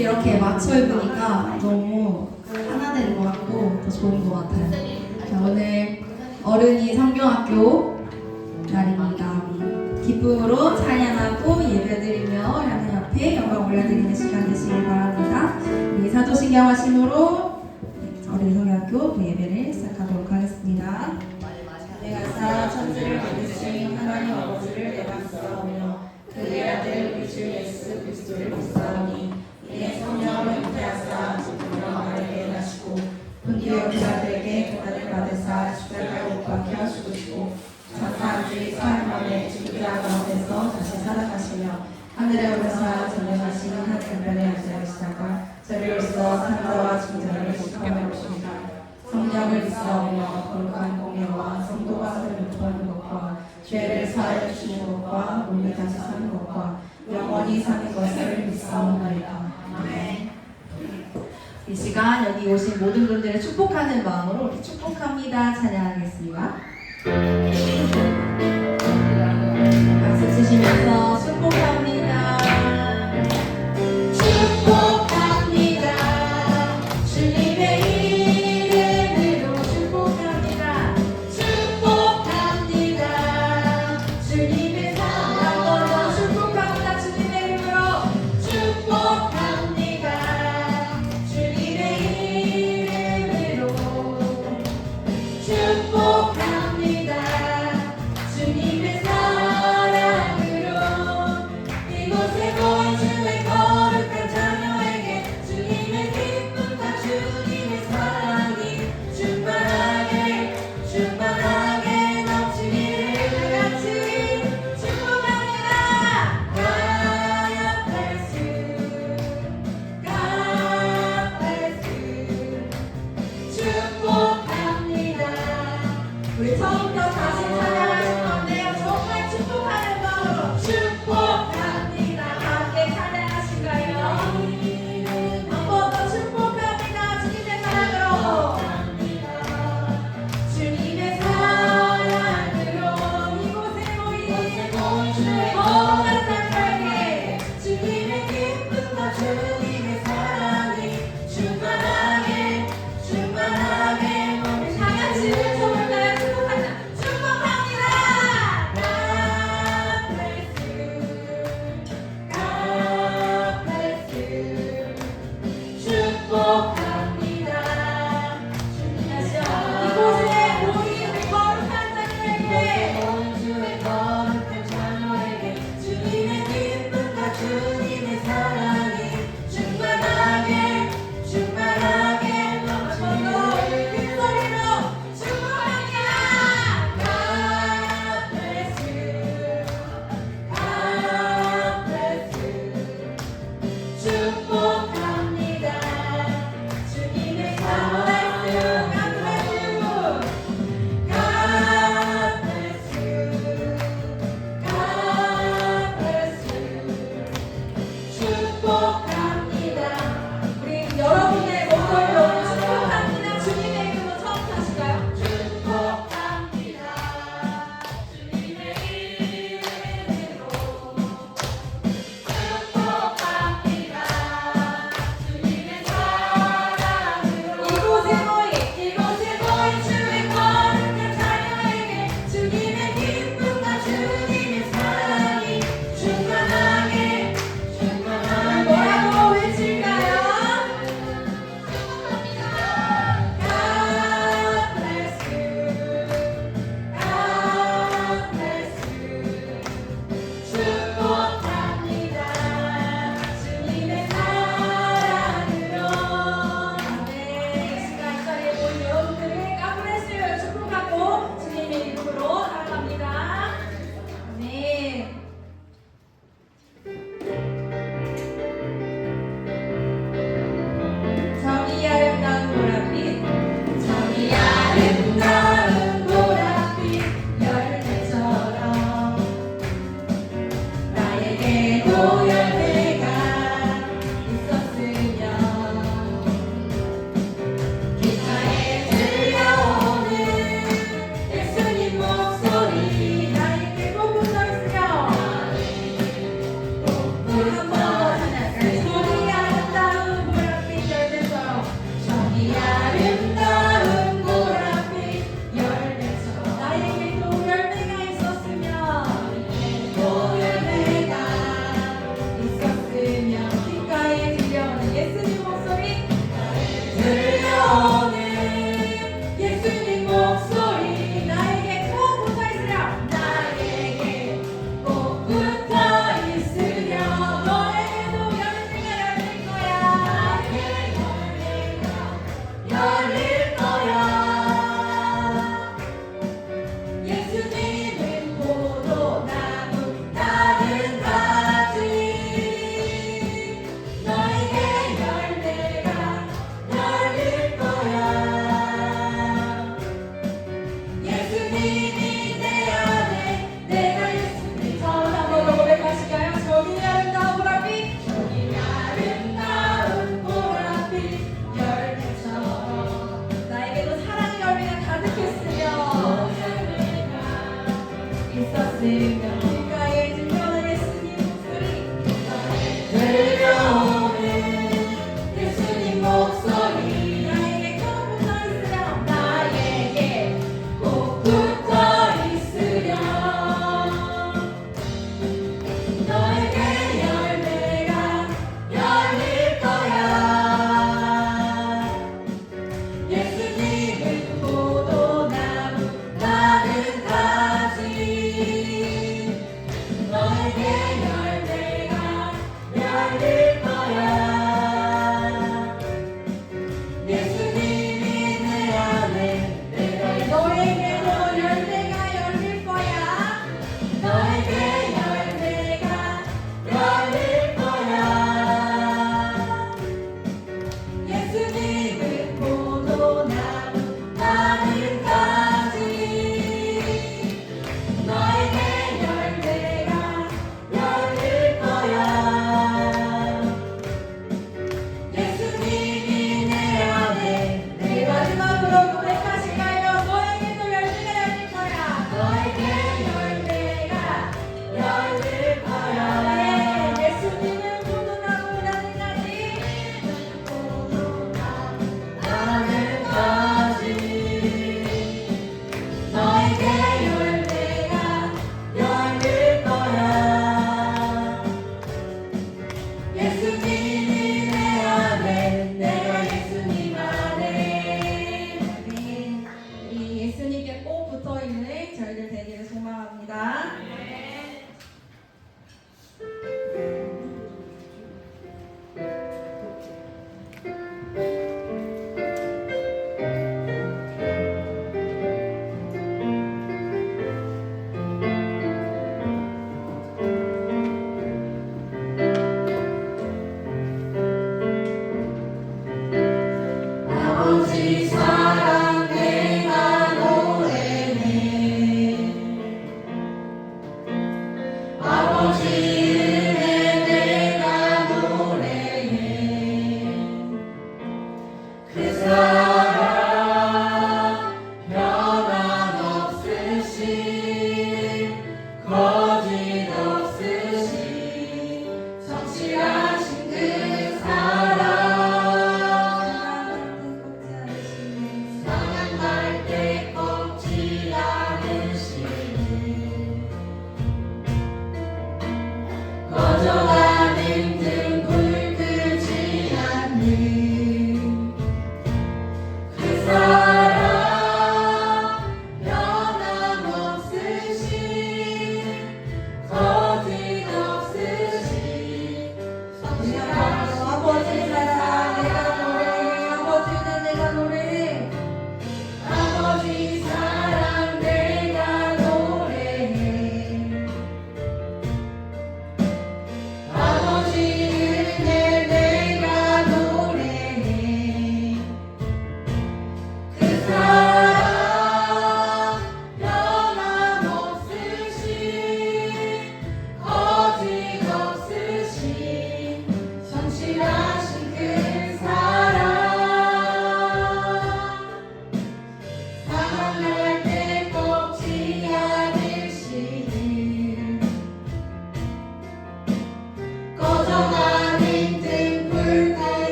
이렇게 맞춰 입으니까 너무 하나 되는 것 같고 더 좋은 것 같아요. 자, 오늘 어른이 성경학교 날입니다. 기쁨으로 찬양하고 예배드리며 하나님 앞에 영광 올려드리는 시간 되시길 바랍니다. 우리 사도신경 하심으로 어린이 성경학교 예배를 시작하도록 하겠습니다. 내가 사 천지를 만드신 하나님 아버지를 내가 믿사오며 그의 아들 우리 주 예수 그리스도를 믿사오니 이에 성령을 잉태하사 죽음으로 마리아에게 나시고 본디오 빌라도에게 고난을 받으사 십자가에 못 박혀 죽으시고 장사한지 사흘 만에 죽으라 가운데서 다시 살아가시며 하늘에 오르사 전능하신 한 강변에 앉으시다가 저리로서 산자와 중자를 심판해 오십니다. 성령을 믿사오며 거룩한 공예와 성도가 서로 교통하는 것과 죄를 사하여 주시는 것과 몸이 다시 사는 것과 영원히 사는 것을 믿사옵나이다. 아멘. 이 시간 여기 오신 모든 분들을 축복하는 마음으로 축복합니다 찬양하겠습니다. 박수 치시면서 축복합니다. 축복합니다. 주님의 이름으로 축복합니다. 축복합니다. 주님의 사랑 한번 더 축복합니다. 주님의 이름으로 축복합니다. 주님의 이름으로 축복합니다. 주님의 사랑으로 이곳에 모인 주의 거룩한 자녀에게 주님의 기쁨과 주님의 사랑이 충만하게 넘치기를 다같이 축복합니다. God bless you. God bless you. 축복합니다. 우리 처음부터 다시 찬양하실 건데요. 정말 축복하는 마음으로 축복합니다.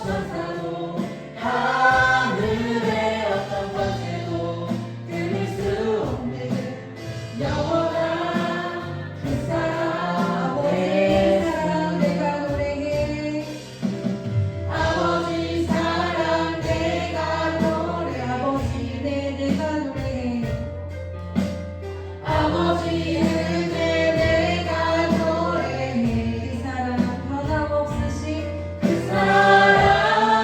천사도 하늘의 어떤 권세도 끊을 수 없는 영원한 그 사랑 내 사랑 내가 노래해 아버지 사랑 내가 노래 아버지 내가 노래해 아버지 은혜 내가 노래해 그 사랑 변함없으신 그 사랑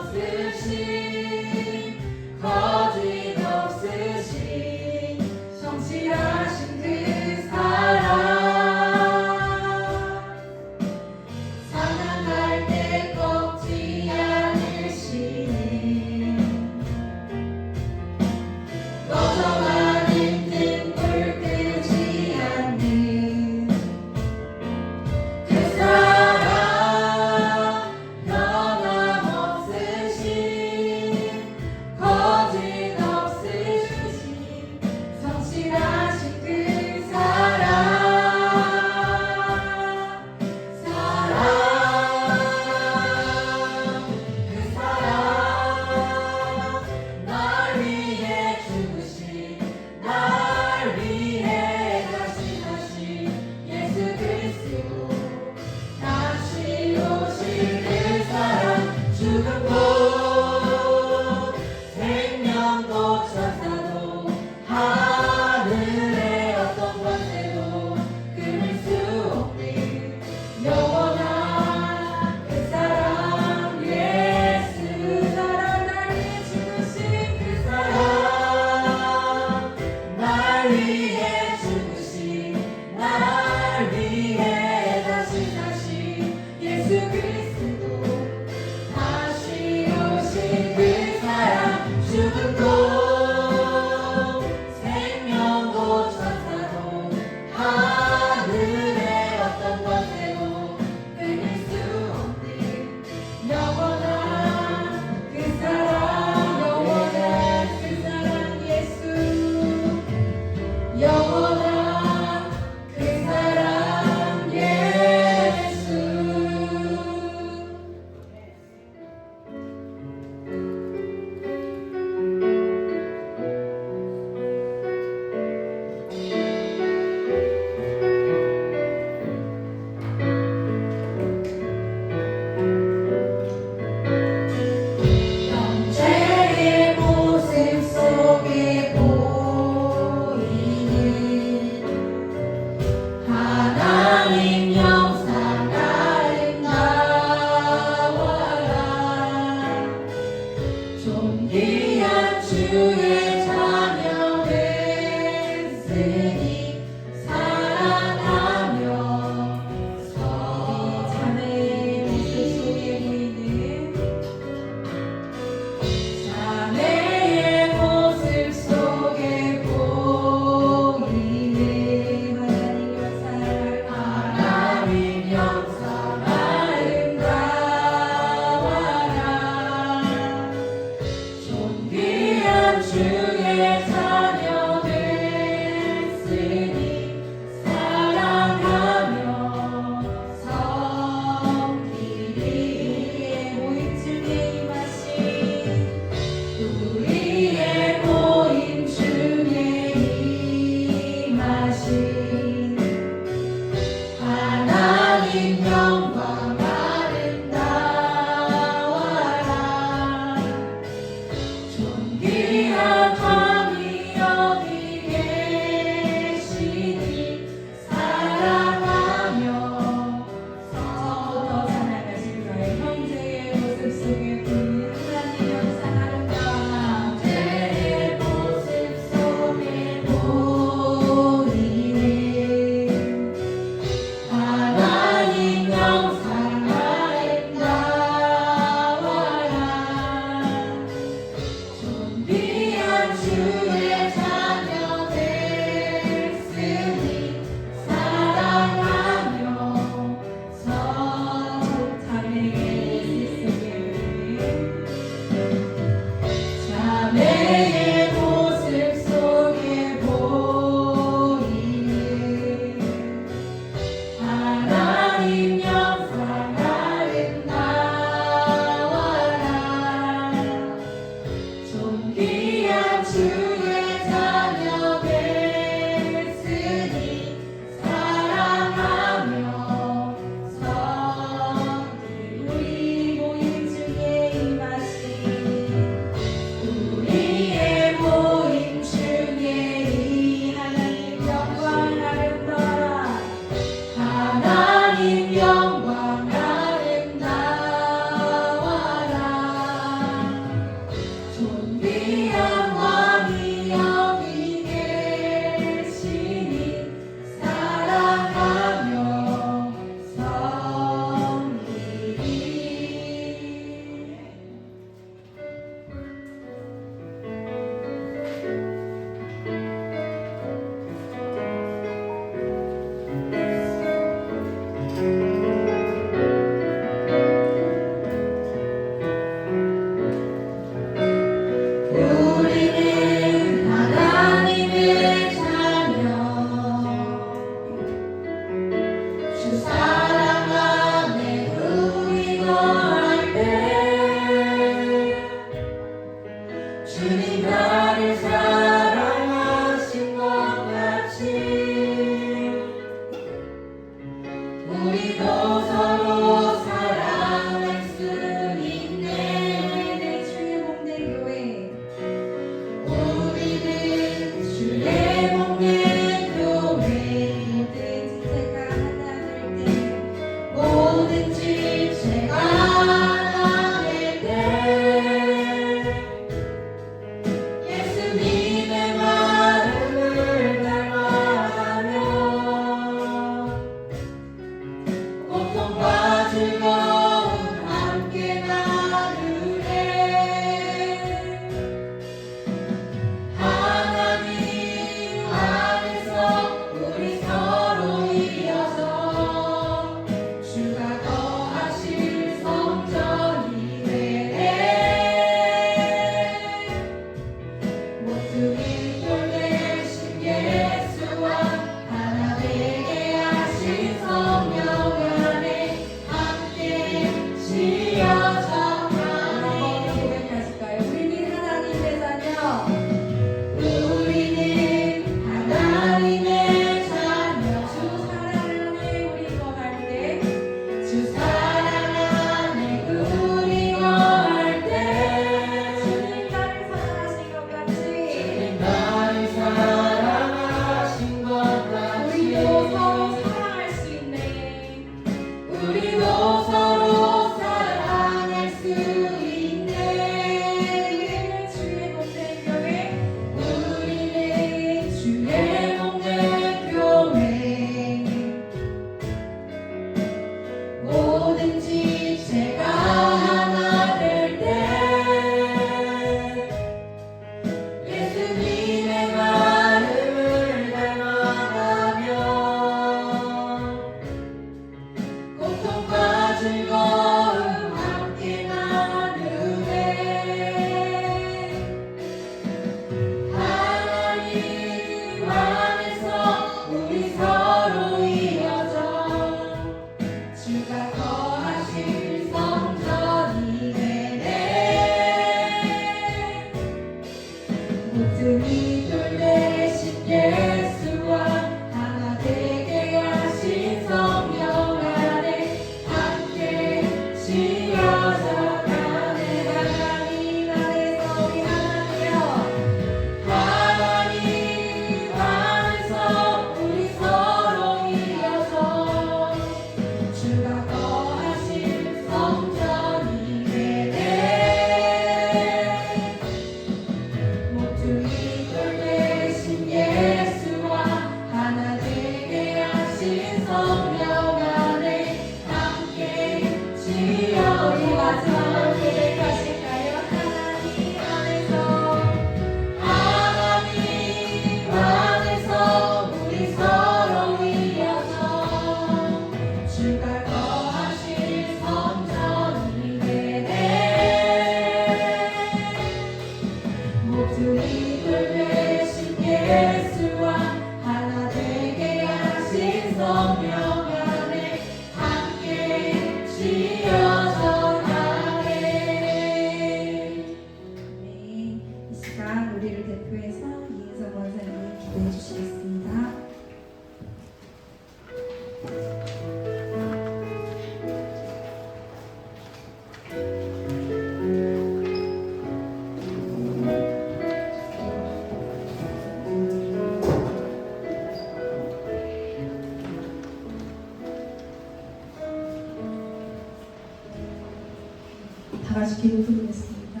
다 같이 기도드리겠습니다.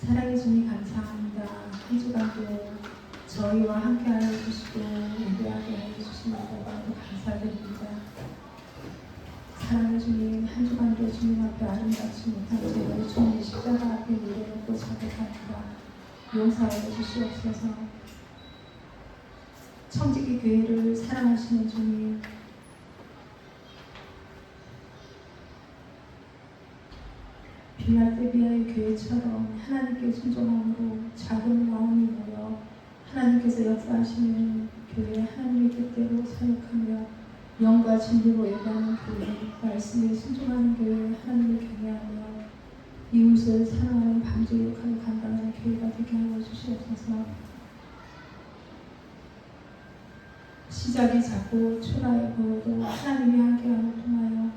사랑해 주님 감사합니다. 한 주간도 저희와 함께하여 주시고 예배하게 하여 주시는 것도 감사드립니다. 사랑해 주님, 한 주간도 주님 앞에 아름답지 못한 죄를 주님의 십자가 앞에 내려놓고 자백합니다. 용서하여 주시옵소서. 청지기 교회를 사랑하시는 주님, 비할 때 비하의 교회처럼 하나님께 순종함으로 작은 마음이 모여 하나님께서 역사하시는 교회, 하나님의 뜻대로 사역하며 영과 진리로 예배하는 교회, 말씀에 순종하는 교회, 하나님을 경외하며 이웃을 사랑하는 방주 역할을 감당하는 교회가 되게 하여 주시옵소서. 시작이 작고 초라해 보여도 하나님이 함께함을 통하여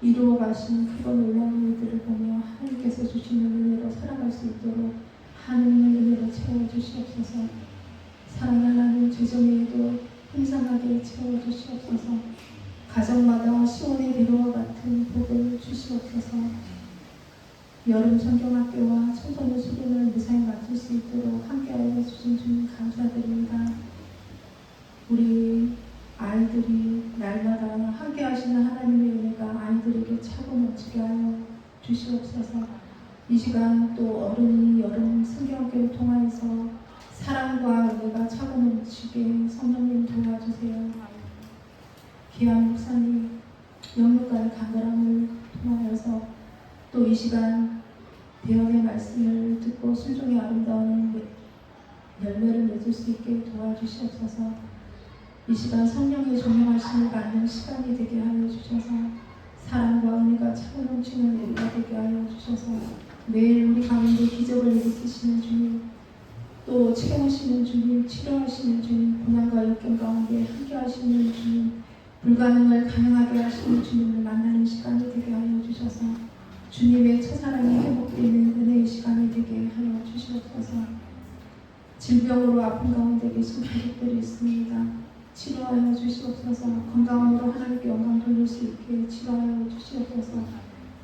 이루어 가신 크고 놀라운 일들을 보며 하나님께서 주시는 은혜로 살아갈 수 있도록 하나님의 은혜로 채워주시옵소서. 사랑하는 하나님, 죄정에도 풍성하게 채워주시옵소서. 가정마다 시온의 대로와 같은 복을 주시옵소서. 여름 성경학교와 청소년 수련을 무사히 마칠 수 있도록 함께하여 주신 주님 감사드립니다. 우리 아이들이 날마다 함께 하시는 하나님의 은혜가 아이들에게 차고 넘치게 하여 주시옵소서. 이 시간 또 어른이 여름 성경학교를 통하여서 사랑과 은혜가 차고 넘치게 성령님 도와주세요. 귀한 목사님 영육간의 간절함을 통하여서 또 이 시간 대언의 말씀을 듣고 순종의 아름다운 열매를 맺을 수 있게 도와주시옵소서. 이 시간 성령의 조명하심을 받는 시간이 되게 하여 주셔서 사랑과 은혜가 차고 넘치는 예배가 되게 하여 주셔서 매일 우리 가운데 기적을 일으키시는 주님, 또 채우시는 주님, 치료하시는 주님, 고난과 역경 가운데 함께 하시는 주님, 불가능을 가능하게 하시는 주님을 만나는 시간이 되게 하여 주셔서 주님의 첫사랑이 회복되는 은혜의 시간이 되게 하여 주시옵소서. 질병으로 아픈 가운데 계신 가족들이 있습니다. 치료하여 주시옵소서. 건강으로 하나님께 영광 돌릴 수 있게 치료하여 주시옵소서.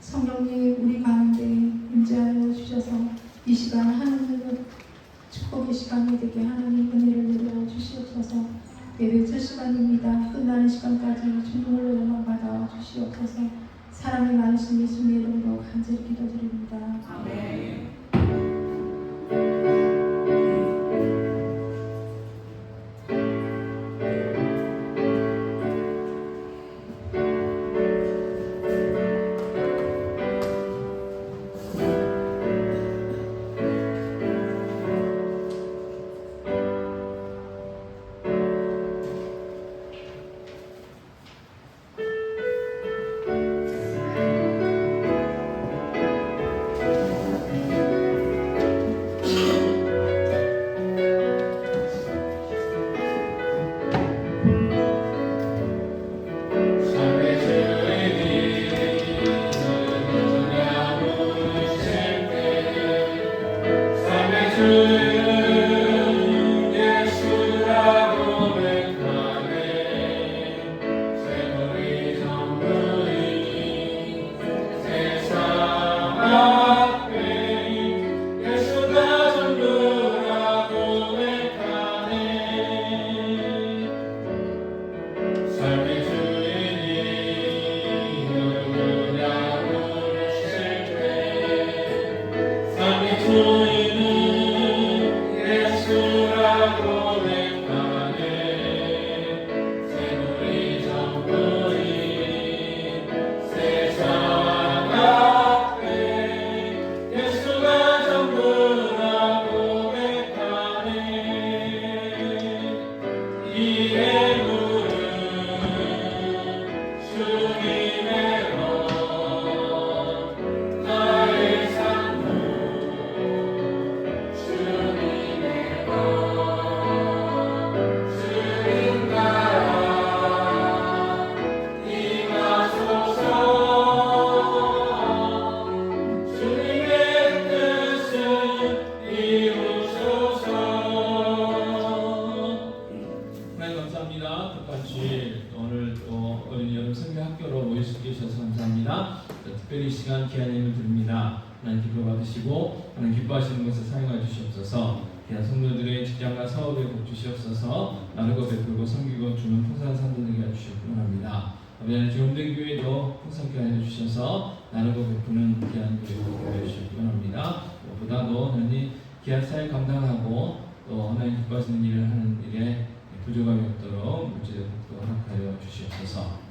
성령님 우리 가운데 임재하여 주셔서 이 시간 하나님의 축복의 시간이 되게 하나님 은혜를 내려 주시옵소서. 예배 첫 시간입니다. 끝나는 시간까지 주님을 영광 받아 주시옵소서. 사랑이 많으신 예수님의 이름으로 간절히 기도드립니다. 아멘. 특별히 이 시간 귀한 예물 드립니다. 하나님 기뻐 받으시고 하나님 기뻐하시는 것을 사용하여 주시옵소서. 귀한 성도들의 직장과 사업에 복 주시옵소서. 나누고 베풀고 섬기고 주는 풍성한 산도 되게 해주시기 원합니다. 아버지 하나님 주용된 교회도 풍성케 해주셔서 나누고 베푸는 귀한 교회 되게 해주시기 원합니다. 무엇보다도 하나님 귀한 사역 감당하고 또 하나님 기뻐하시는 일을 하는 일에 부족함이 없도록 물질의 복도 허락하여 주시옵소서.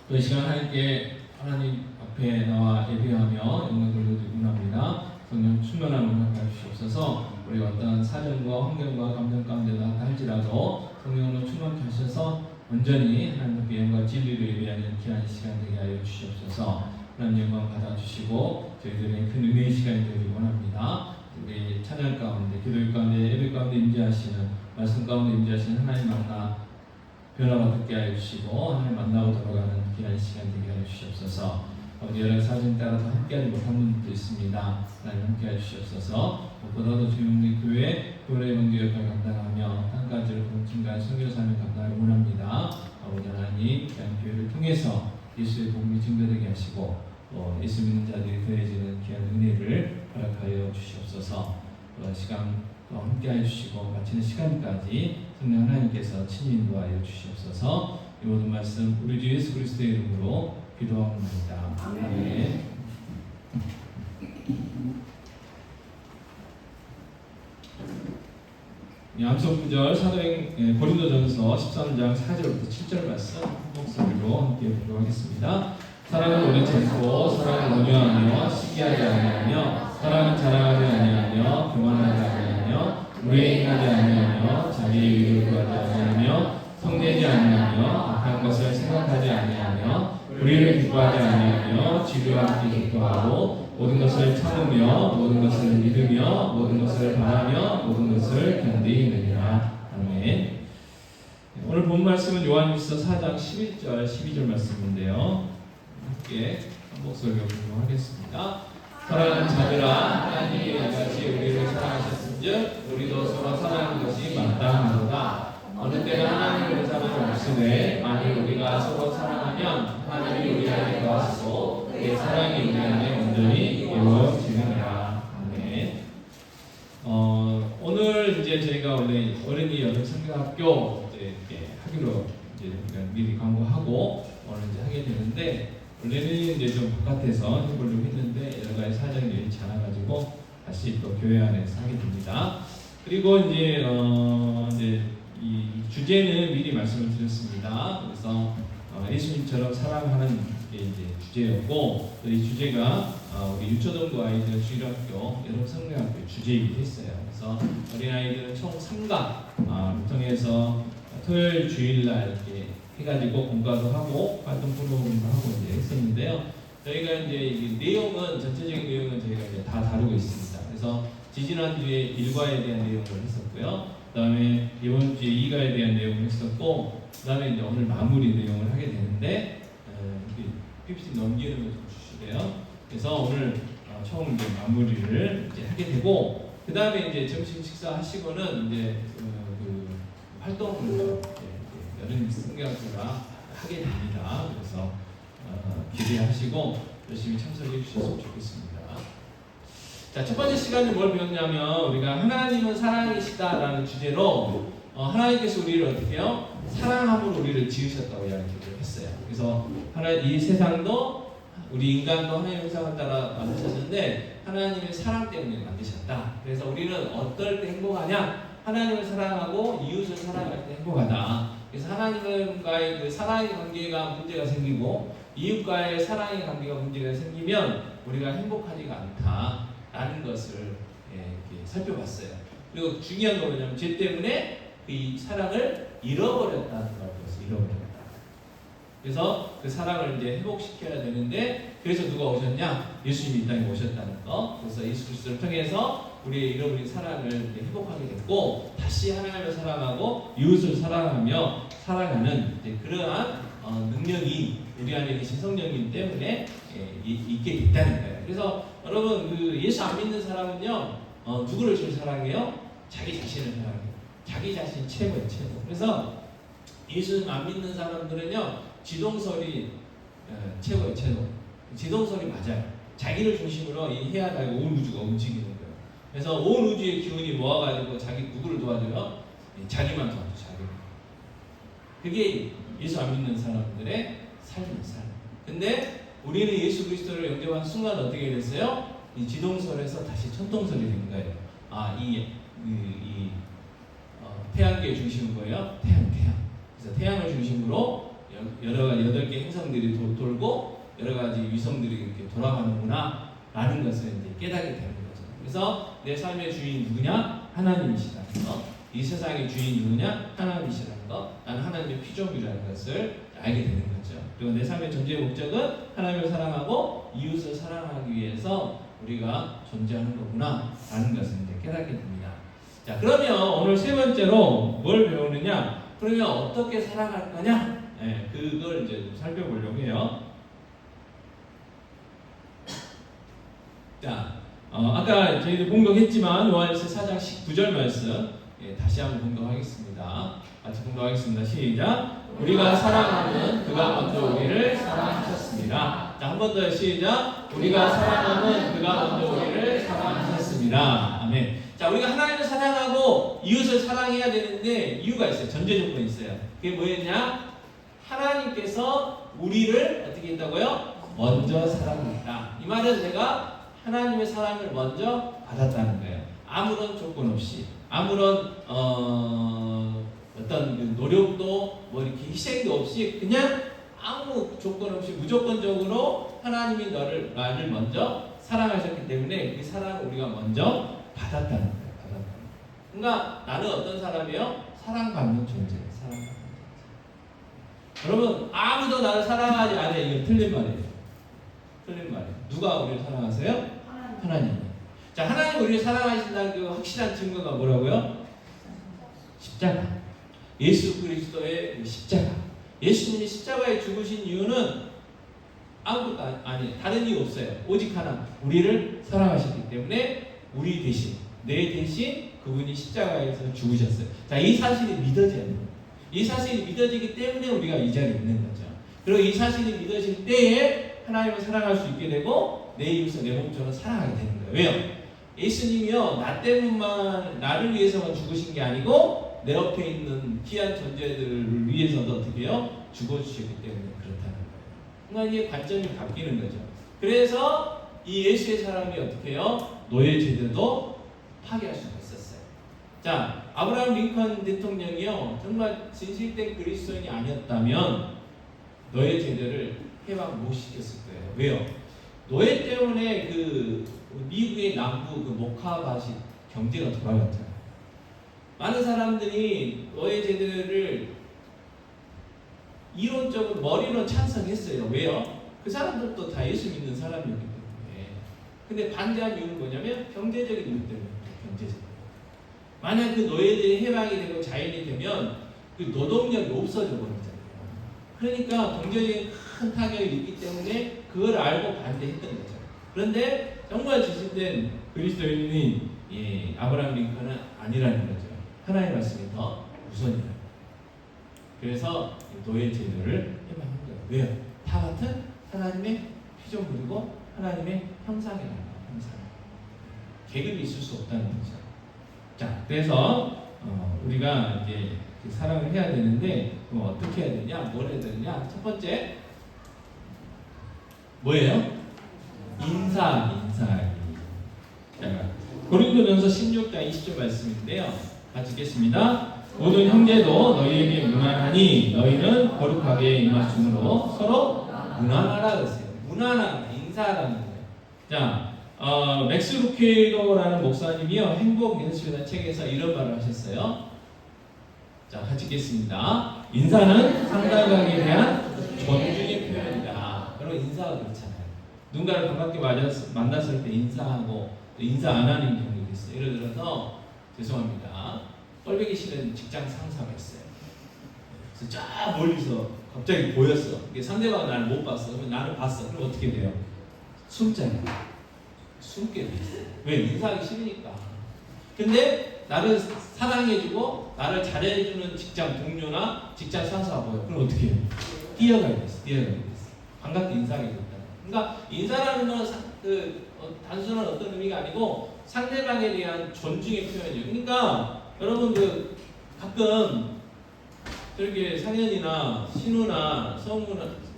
또 이 시간 하나님께 하나님 앞에 나와 예배하며 영광 돌려드리기 원합니다. 성령 충만함을 허락하여 주시옵소서. 우리 어떠한 사정과 환경과 감정 가운데 나갔다 할지라도 성령으로 충만케 하셔서 온전히 하나님께 영광 진리로 예배하는 귀한 시간 되게 하여 주시옵소서. 하나님 영광 받아주시고 저희들의 큰 은혜의 시간이 되기를 원합니다. 우리 찬양 가운데, 기도 가운데, 예배 가운데 임재하시는, 말씀 가운데 임재하시는 하나님 만나 변화받게 하여 주시고 하나님 만나고 돌아가는 귀한 시간 되게 하여 주시옵소서. 아버지 여러 사정 따라서 함께하지 못한 분들도 있습니다. 하나님 함께하여 주시옵소서. 무엇보다도 주님의 교회 교회의 번개 역할을 감당하며 땅까지를 공칭과 선교사를 감당하기 원합니다. 아버지 하나님 귀한 교회를 통해서 예수의 복음이 증거되게 하시고 예수 믿는 자들이 더해지는 귀한 은혜를 허락하여 주시옵소서. 시간 함께하여 주시고 마치는 시간까지 성령 하나님께서 친히 인도하여 주시옵소서. 이 모든 말씀 우리 주 예수 그리스도의 이름으로 기도합니다. 아멘. 암송 구절 사도행 고린도전서 13장 4절부터 7절 말씀 목소리로 함께 부르겠습니다. 사랑은 오래 참고 사랑은 온유하며 시기하지 아니하며 사랑은 자랑하지 아니하며 교만하지 아니하며 무례행하지 아니하며 자기의 의를 구하지 아니하며 성내지 아니하며 악한 것을 생각하지 아니하며 불의를 기뻐하지 아니하며 지루와 함께 기뻐하고 모든 것을 참으며 모든 것을 믿으며 모든 것을 바라며 모든 것을 견디느니라. 아멘. 오늘 본 말씀은 요한일서 4장 11절 12절 말씀인데요. 함께 한 목소리로 공부하겠습니다. 사랑하는 자들아, 하나님이 이같이 우리를 사랑하셨은즉 우리도 서로 사랑하는 것이 마땅하도다. 어느 때는 하나님을 사랑을 없으되 만일 우리가 서로 사랑하면 하나님이 우리 안에 거하시고 그의 사랑이 우리 안에 온전히 이루어지느니라. 아멘. 오늘 이제 저희가 원래 어린이 여름 성경학교 이렇게 하기로 이제 미리 광고하고 오늘 이제 하게 되는데 원래는 이제 좀 바깥에서 해보려고 했는데 여러 가지 사정이 여의치 않아가지고 다시 또 교회 안에서 하게 됩니다. 그리고 이제 이 주제는 미리 말씀을 드렸습니다. 그래서 예수님처럼 사랑하는 게 이제 주제였고 또 이 주제가 우리 유초등부 아이들 주일학교 여름 성경학교 주제이기도 했어요. 그래서 어린아이들은 총 3강 통해서 토요일 주일날 이렇게 해가지고 공부도 하고 활동 프로그램도 하고 이제 했었는데요. 저희가 이제 이 내용은 전체적인 내용은 저희가 이제 다 다루고 있습니다. 그래서 지지난주에 일과에 대한 내용을 했었고요. 그다음에 이번 주에 이과에 대한 내용을 했었고, 그다음에 이제 오늘 마무리 내용을 하게 되는데 PPT 넘기는 걸 좀 주시래요. 그래서 오늘 총 이제 마무리를 이제 하게 되고, 그다음에 이제 점심 식사 하시고는 이제 그 활동을 여름 성경학교가 하게 됩니다. 그래서 기대하시고 열심히 참석해 주셨으면 좋겠습니다. 자, 첫 번째 시간에 뭘 배웠냐면 우리가 하나님은 사랑이시다라는 주제로 하나님께서 우리를 어떻게 해요? 사랑함으로 우리를 지으셨다고 이야기를 했어요. 그래서 이 세상도 우리 인간도 하나님의 형상을 따라 만드셨는데 하나님의 사랑 때문에 만드셨다. 그래서 우리는 어떨 때 행복하냐? 하나님을 사랑하고 이웃을 사랑할 때 행복하다. 그래서 하나님과의 그 사랑의 관계가 문제가 생기고 이웃과의 사랑의 관계가 문제가 생기면 우리가 행복하지가 않다라는 것을 이렇게 살펴봤어요. 그리고 중요한 건 뭐냐면 죄 때문에 이 사랑을 잃어버렸다는 것을 잃어버렸다. 그래서 그 사랑을 이제 회복시켜야 되는데 그래서 누가 오셨냐? 예수님이 이 땅에 오셨다는 거. 그래서 예수 그리스도를 통해서 우리의 잃어버린 사랑을 회복하게 됐고 다시 하나님을 사랑하고 이웃을 사랑하며 살아가는 그러한 능력이 우리 안에 계신 성령님 때문에 있게 됐다는 거예요. 그래서 여러분 그 예수 안 믿는 사람은요 누구를 제일 사랑해요? 자기 자신을 사랑해요. 자기 자신 최고예요, 최고. 그래서 예수 안 믿는 사람들은요 지동설이 최고예요, 최고. 지동설이 맞아요. 자기를 중심으로 이 해야다가 온 우주가 움직이는 거예요. 그래서 온 우주의 기운이 모아가지고 자기 누구를 도와줘요? 자기만 도와줘, 자기만. 그게 예수 안 믿는 사람들의 삶이에요. 근데 우리는 예수 그리스도를 영접한 순간 어떻게 됐어요? 이 지동설에서 다시 천동설이 된 거예요. 태양계의 중심은 뭐예요? 태양. 그래서 태양을 중심으로 여러 가지 8개 행성들이 돌고 여러 가지 위성들이 이렇게 돌아가는구나 라는 것을 이제 깨닫게 되는 거죠. 그래서 내 삶의 주인 누구냐? 하나님이시라는 거. 이 세상의 주인 누구냐? 하나님이시라는 거. 나는 하나님의 피조물이라는 것을 알게 되는 거죠. 그리고 내 삶의 존재의 목적은 하나님을 사랑하고 이웃을 사랑하기 위해서 우리가 존재하는 거구나 라는 것을 이제 깨닫게 됩니다. 자, 그러면 오늘 세 번째로 뭘 배우느냐? 그러면 어떻게 살아갈 거냐? 그걸 이제 좀 살펴보려고 해요. 자, 아까 저희들 공독했지만 요한일서 4장 19절 말씀 다시 한번 공독하겠습니다. 같이 공독하겠습니다. 시작. 우리가 사랑하면 그가 먼저 우리를 사랑하셨습니다. 자, 한 번 더 시작. 우리가 사랑하면 그가 먼저 우리를 사랑하셨습니다. 아멘. 자, 우리가 하나님을 사랑하고 이웃을 사랑해야 되는데 이유가 있어요. 전제 조건이 있어요. 그게 뭐였냐? 하나님께서 우리를 어떻게 했다고요? 먼저 사랑했다. 이 말은 내가 하나님의 사랑을 먼저 받았다는 거예요. 아무런 조건 없이, 아무런 어떤 그 노력도 뭐 이렇게 희생도 없이 그냥 아무 조건 없이 무조건적으로 하나님이 나를 먼저 사랑하셨기 때문에 그 사랑을 우리가 먼저 받았다는 거예요. 그러니까 나는 어떤 사람이에요? 사랑받는 존재예요. 사랑받는 존재. 여러분, 아무도 나를 사랑하지 않아요. 이건 틀린 말이에요. 틀린 말이에요. 누가 우리를 사랑하세요? 하나님. 자, 하나님 우리를 사랑하신다는 그 확실한 증거가 뭐라고요? 십자가. 예수 그리스도의 십자가. 예수님이 십자가에 죽으신 이유는 아무것도 아니에요. 다른 이유 없어요. 오직 하나. 우리를 사랑하셨기 때문에 우리 대신, 내 대신 그분이 십자가에서 죽으셨어요. 자, 이 사실이 믿어져야 돼요. 이 사실이 믿어지기 때문에 우리가 이 자리에 있는 거죠. 그리고 이 사실이 믿어질 때에 하나님을 사랑할 수 있게 되고 내 이웃을 내 몸처럼 사랑하게 되는 거예요. 왜요? 예수님이요, 나 때문만, 나를 위해서만 죽으신 게 아니고 내 옆에 있는 귀한 존재들을 위해서도 어떻게 해요? 죽어주셨기 때문에 그렇다는 거예요. 그러니까 이게 관점이 바뀌는 거죠. 그래서 이 예수의 사랑이 어떻게 해요? 노예 제도도 파괴할 수가 있었어요. 자, 아브라함 링컨 대통령이요, 정말 진실된 그리스도인이 아니었다면 노예 제도를 해방 못 시켰을 거예요. 왜요? 노예 때문에 그 미국의 남부 그 모카밭이 경제가 돌아갔잖아요. 많은 사람들이 노예 제도를 이론적으로 머리로 찬성했어요. 왜요? 그 사람들도 다 예수 믿는 사람이었기 때문에. 근데 반대한 이유는 뭐냐면 경제적인 이유 때문에. 경제적. 만약 그 노예들이 해방이 되고 자연이 되면 그 노동력이 없어져 버리잖아요. 그러니까 경제적인 큰 타격이 있기 때문에 그걸 알고 반대했던 거죠. 그런데 정말 진실된 그리스도인이 아브라함 링컨은 아니라는 거죠. 하나님의 말씀이 더 우선이라는 거예요. 그래서 노예 제도를 해방한 거예요. 왜요? 다 같은 하나님의 피조물이고 하나님의 형상이라는 거예요. 형상. 계급이 있을 수 없다는 거죠. 자, 그래서 우리가 이제 사랑을 해야 되는데 그럼 어떻게 해야 되냐? 뭘 해야 되냐? 첫 번째 뭐예요? 인사. 자, 고린도전서 16장 20절 말씀인데요. 같이 읽겠습니다. 모든 형제도 너희에게 무난하니 너희는 거룩하게 임하심으로 서로 무난하라 그랬어요. 무난한 인사라는 거예요. 자, 맥스 루케도라는 목사님이요, 행복 예수라는 책에서 이런 말을 하셨어요. 자, 같이 읽겠습니다. 인사는 상대방에 대한 존중의 표현이다. 여러분, 인사가 그렇잖아요. 누군가를 반갑게 만났을 때 인사하고 인사 안 하는 경우가 있어요. 예를 들어서 죄송합니다. 꼴보기 싫은 직장 상사가 있어요. 그래서 쫙 멀리서 갑자기 보였어. 상대방은 나를 못 봤어. 그러면 나를 봤어. 그럼 어떻게 돼요? 숨잖아요. 숨게 돼 있어요. 왜? 인사하기 싫으니까. 근데 나를 사랑해주고 나를 잘해주는 직장 동료나 직장 상사가 보여. 그럼 어떻게 해요? 뛰어가야 됐어. 반갑게 인사하게 됐다. 그러니까 인사라는 건 단순한 어떤 의미가 아니고 상대방에 대한 존중의 표현이에요. 그러니까 여러분 가끔 저렇게 상현이나 신우나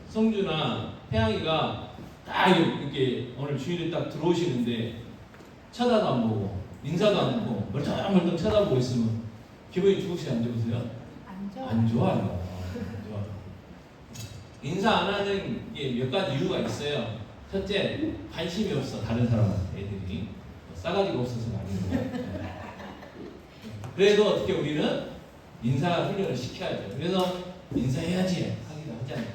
성주나 태양이가 딱 이렇게 오늘 주일에 딱 들어오시는데 쳐다도 안 보고 인사도 안 하고 멀쩡멀쩡 쳐다보고 있으면 기분이 좋으세요? 안 좋으세요? 안 좋아요. 안 좋아요. 인사 안 하는 게 몇 가지 이유가 있어요. 첫째, 관심이 없어. 다른 사람한테 애들이 싸가지가 없어서가 아니고. 그래도 어떻게 우리는 인사 훈련을 시켜야죠. 그래서 인사해야지 하기도 하잖아요.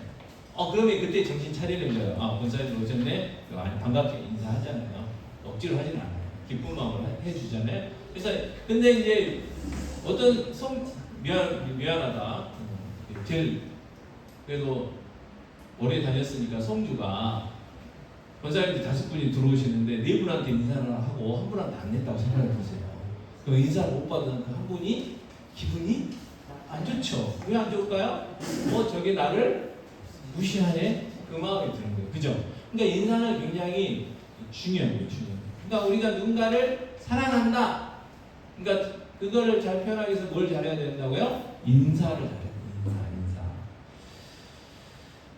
그러면 그때 정신 차리는 거예요. 본사님 오셨네. 반갑게 인사하잖아요. 억지로 하지는 않아요. 기쁜 마음으로 해주잖아요. 그래서 근데 이제 어떤 미안하다. 제일 그래도 오래 다녔으니까 성주가 권사님들 5분이 들어오시는데 4분한테 인사를 하고 한 분한테 안 냈다고 생각해 보세요. 그럼 인사를 못 받은 그 한 분이 기분이 안 좋죠. 왜 안 좋을까요? 저게 나를 무시하네? 그 마음이 드는 거예요. 그죠? 그러니까 인사는 굉장히 중요한 거예요. 그러니까 우리가 누군가를 사랑한다. 그러니까 그거를 잘 표현하기 위해서 뭘 잘해야 된다고요? 인사를 잘해야 돼요. 인사.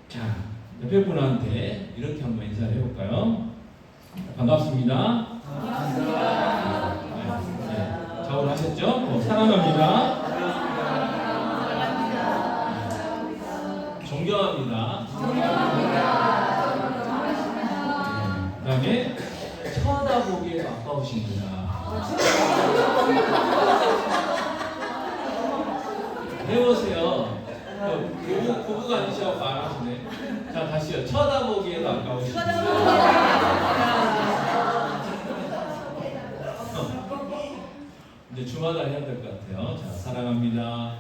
자, 옆에 분한테 이렇게 한번 인사를 해볼까요? 반갑습니다. 네, 작업을 하셨죠? 사랑합니다. 존경합니다. 그 다음에 쳐다보기에도 아까우십니다. 해보세요. 부부가 아니셔서 안 하시네. 자, 다시요. 쳐다보기에도 아까우십니다. 이제 주마다 해야 될 것 같아요. 자, 사랑합니다.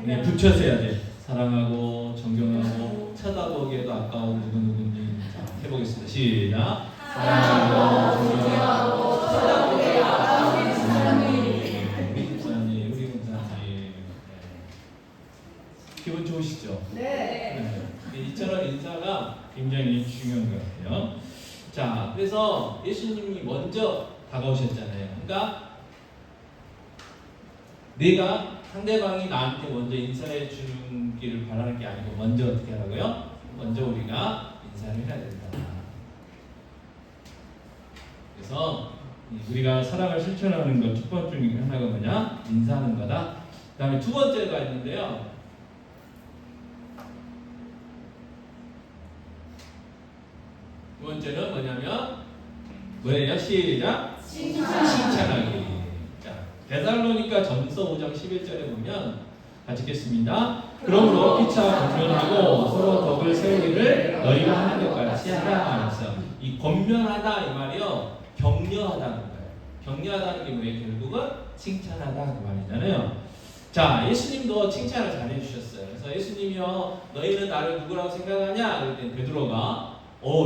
네, 붙여서 해야 돼. 사랑하고 존경하고 쳐다보기에도 아까운 누구누구님. 자, 해보겠습니다. 시작. 사랑하고 존경하고 쳐다보기에도 아까운 누구누구님. 우리 목사님, 우리 목사님. 기분 좋으시죠? 네. 이처럼 인사가 굉장히 중요한 것 같아요. 자, 그래서 예수님이 먼저 다가오셨잖아요. 그러니까 내가 상대방이 나한테 먼저 인사해 주기를 바라는 게 아니고 먼저 어떻게 하라고요? 먼저 우리가 인사를 해야 된다. 그래서 우리가 사랑을 실천하는 것 첫 번째 중에 하나가 뭐냐? 인사하는 거다. 그 다음에 두 번째가 있는데요. 두 번째는 뭐냐면 뭐예요? 시작! 칭찬하기. 데살로니가 전서 5장 11절에 보면 같이 읽겠습니다. 그러므로 피차 권면하고 서로 덕을 세우기를 너희가 하는 것 같이 하라 하면서 이 권면하다 이 말이요 격려하다는 거예요. 격려하다는 게 뭐예요? 결국은 칭찬하다 그 말이잖아요. 자, 예수님도 칭찬을 잘 해주셨어요. 그래서 예수님이요 너희는 나를 누구라고 생각하냐? 그랬더니 베드로가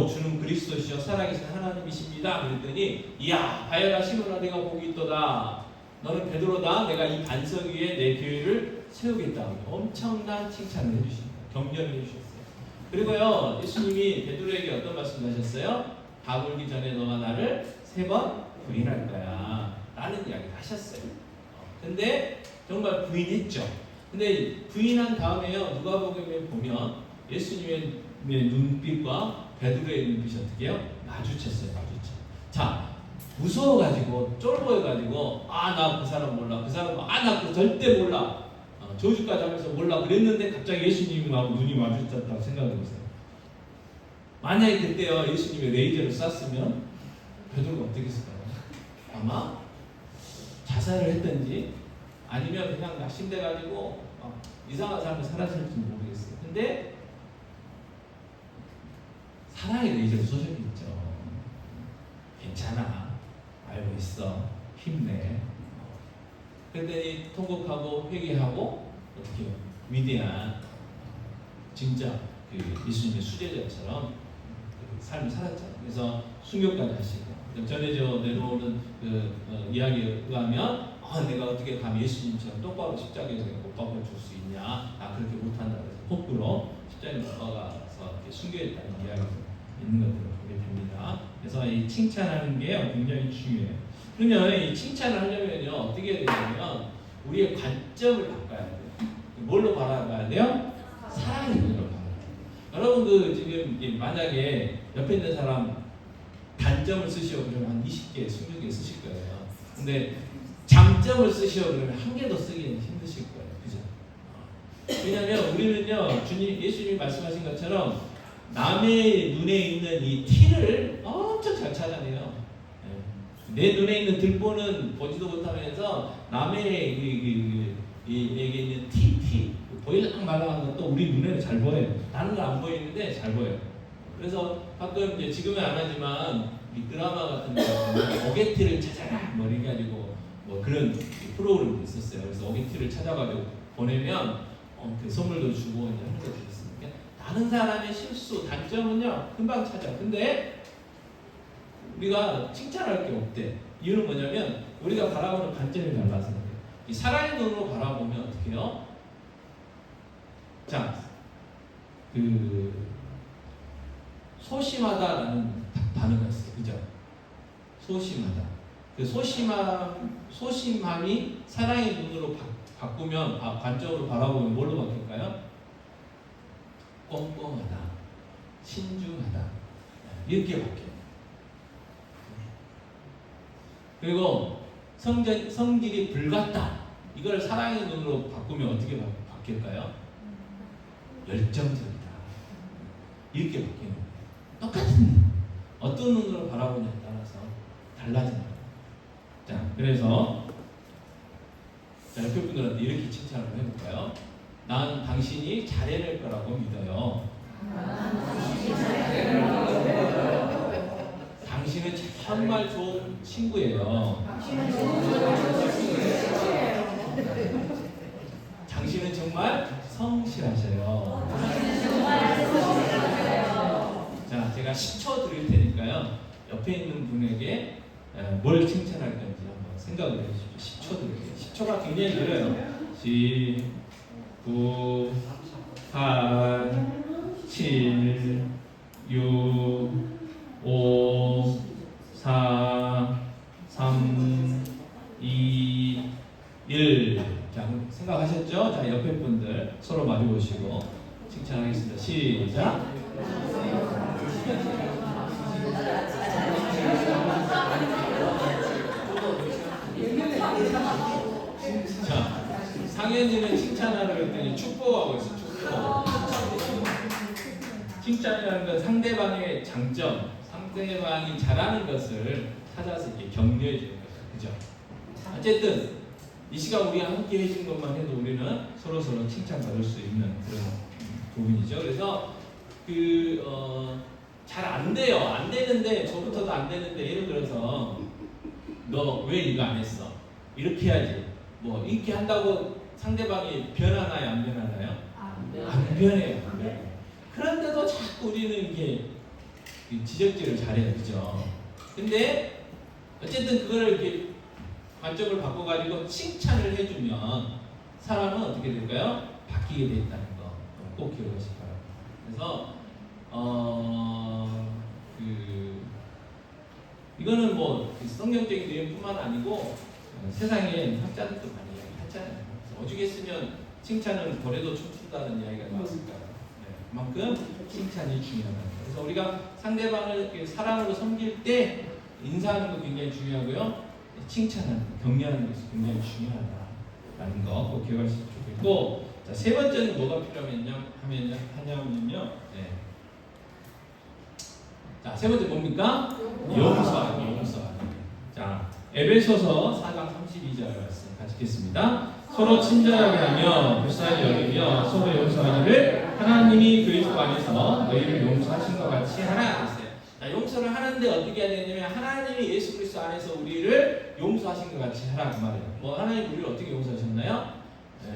주는 그리스도시여 살아계신 하나님이십니다. 그랬더니 이야 바요라 시몬아 내가 복이 있도다. 너는 베드로다. 내가 이 반석 위에 내 교회를 세우겠다. 엄청난 칭찬을 해주십니다. 격려를 해주셨어요. 그리고요 예수님이 베드로에게 어떤 말씀을 하셨어요? 밥 울기 전에 너가 나를 3번 부인할 거야 라는 이야기를 하셨어요. 근데 정말 부인했죠. 근데 부인한 다음에요 누가복음에 보면 예수님의 눈빛과 베드로의 눈빛이 어떻게 해요? 마주쳤어요. 자, 무서워가지고 쫄보여가지고 나 그 사람 몰라, 그 사람 나 그거 절대 몰라, 저주까지 하면서 몰라 그랬는데 갑자기 예수님하고 눈이 마주쳤다고 생각해보세요. 만약에 그때요 예수님이 레이저를 쐈으면 베드로가 어떻게 했을까요? 아마 자살을 했든지 아니면 그냥 낙심돼가지고 이상한 삶을 살았을지 모르겠어요. 근데 사랑의 레이저를 쏘셨겠죠. 괜찮아, 알고 있어, 힘내. 그랬더니 통곡하고 회개하고 어떻게 위대한 진짜 그 예수님의 수제자처럼 그 삶을 살았죠. 그래서 순교까지 하시고 전해져 내려오는 그 이야기에 의하면 내가 어떻게 감히 예수님처럼 똑바로 십자가에서 못 박아 줄 수 있냐? 나 그렇게 못한다. 그래서 거꾸로 십자가에 못 박아서 순교했다는 이야기를 있는 것들을 보게 됩니다. 그래서 이 칭찬하는 게 굉장히 중요해요. 그러면 이 칭찬을 하려면요 어떻게 해야 되냐면 우리의 관점을 바꿔야 돼요. 뭘로 바라봐야 돼요? 사랑의 눈으로 바라봐야 돼요. 여러분 지금 만약에 옆에 있는 사람 단점을 쓰시오 그러면 한 20개, 20개 쓰실 거예요. 근데 장점을 쓰시오 그러면 한 개도 쓰기는 힘드실 거예요. 그죠? 왜냐하면 우리는요 예수님이 말씀하신 것처럼 남의 눈에 있는 이 티를 엄청 잘 찾아내요. 내 눈에 있는 들보는 보지도 못하면서 남의 에게 있는 티 보일랑 말랑한 것도 우리 눈에는 잘 보여요. 다른 건 안 보이는데 잘 보여요. 그래서 가끔 이제 지금은 안 하지만 이 드라마 같은 거 어게티를 찾아라 뭐 이래 가지고 뭐 그런 프로그램도 있었어요. 그래서 어게티를 찾아가지고 보내면 그 선물도 주고 이제 하는 것도 있습니다. 다른 사람의 실수, 단점은요 금방 찾아. 근데 우리가 칭찬할 게 없대. 이유는 뭐냐면 우리가 바라보는 관점이 달라서 그래요. 이 사랑의 눈으로 바라보면 어떻게 해요? 자, 소심하다라는 단어가 있어요. 그죠? 소심하다. 그 소심함이 사랑의 눈으로 바꾸면 관점으로 바라보면 뭘로 바뀔까요? 꼼꼼하다, 신중하다 이렇게 바뀌어요. 그리고 성질이 불같다. 이걸 사랑의 눈으로 바꾸면 어떻게 바뀔까요? 열정적이다. 이렇게 바뀌는 거예요. 똑같은 눈. 어떤 눈으로 바라보냐에 따라서 달라지는 거예요. 자, 그래서 옆에 분들한테 이렇게 칭찬을 해볼까요? 난 당신이 잘해낼 거라고 믿어요. 당신은 정말 좋은 친구예요. 당신은 정말 성실하셔요. 자, 제가 10초 드릴 테니까요. 옆에 있는 분에게 뭘 칭찬할 건지 한번 생각을 해주십시오. 10초 드릴게요. 10초가 굉장히 길어요. 10, 9, 8, 7, 6, 5, 4, 3, 2, 1. 자, 생각하셨죠? 자, 옆에 분들 서로 마주보시고 칭찬하겠습니다. 시작. 자, 상현이는 칭찬하러 그랬더니 축복하고 있어. 축복. 칭찬이라는 건 상대방의 장점, 상대방이 잘하는 것을 찾아서 이렇게 격려해 주는 거죠. 그죠? 어쨌든 이 시간 우리가 함께 해준 것만 해도 우리는 서로 칭찬받을 수 있는 그런 부분이죠. 그래서 잘 안 돼요. 안 되는데 저부터도 안 되는데 예를 들어서 너 왜 이거 안 했어? 이렇게 해야지. 뭐 이렇게 한다고 상대방이 변하나요? 안 변하나요? 안 변해요. 안 변해요. 그런데도 자꾸 우리는 이게 지적질을 잘해요. 그죠? 근데 어쨌든 그거를 이렇게 관점을 바꿔가지고 칭찬을 해주면 사람은 어떻게 될까요? 바뀌게 돼 있다는 거 꼭 기억하시기 바랍니다. 그래서 이거는 뭐 성경적인 내용뿐만 아니고 세상에 학자들도 많이 이야기하잖아요. 오죽했으면 칭찬은 고래도 춤춘다는 이야기가 나왔을까요? 네, 그만큼 칭찬이 중요하다는 거예요. 그래서 우리가 상대방을 사랑으로 섬길 때 인사하는 거 굉장히 중요하고요. 칭찬하는 거, 격려하는 것이 굉장히 중요하다라는 거 꼭 기억하시면 좋겠고, 자, 세 번째는 뭐가 필요하냐면요. 네. 자, 세 번째 뭡니까? 용서하기. 자, 에베소서 4장 32절 말씀 같이 읽겠습니다. 서로 친절하게 하며 불쌍히 여기며 서로 용서하기를 하나님이 그리스도 안에서 너희를 용서하신 것 같이 하라 했어요. 자, 용서를 하는데 어떻게 해야 되냐면 하나님이 예수 그리스도 안에서 우리를 용서하신 것 같이 하라 그 말이에요. 뭐 하나님 우리를 어떻게 용서하셨나요?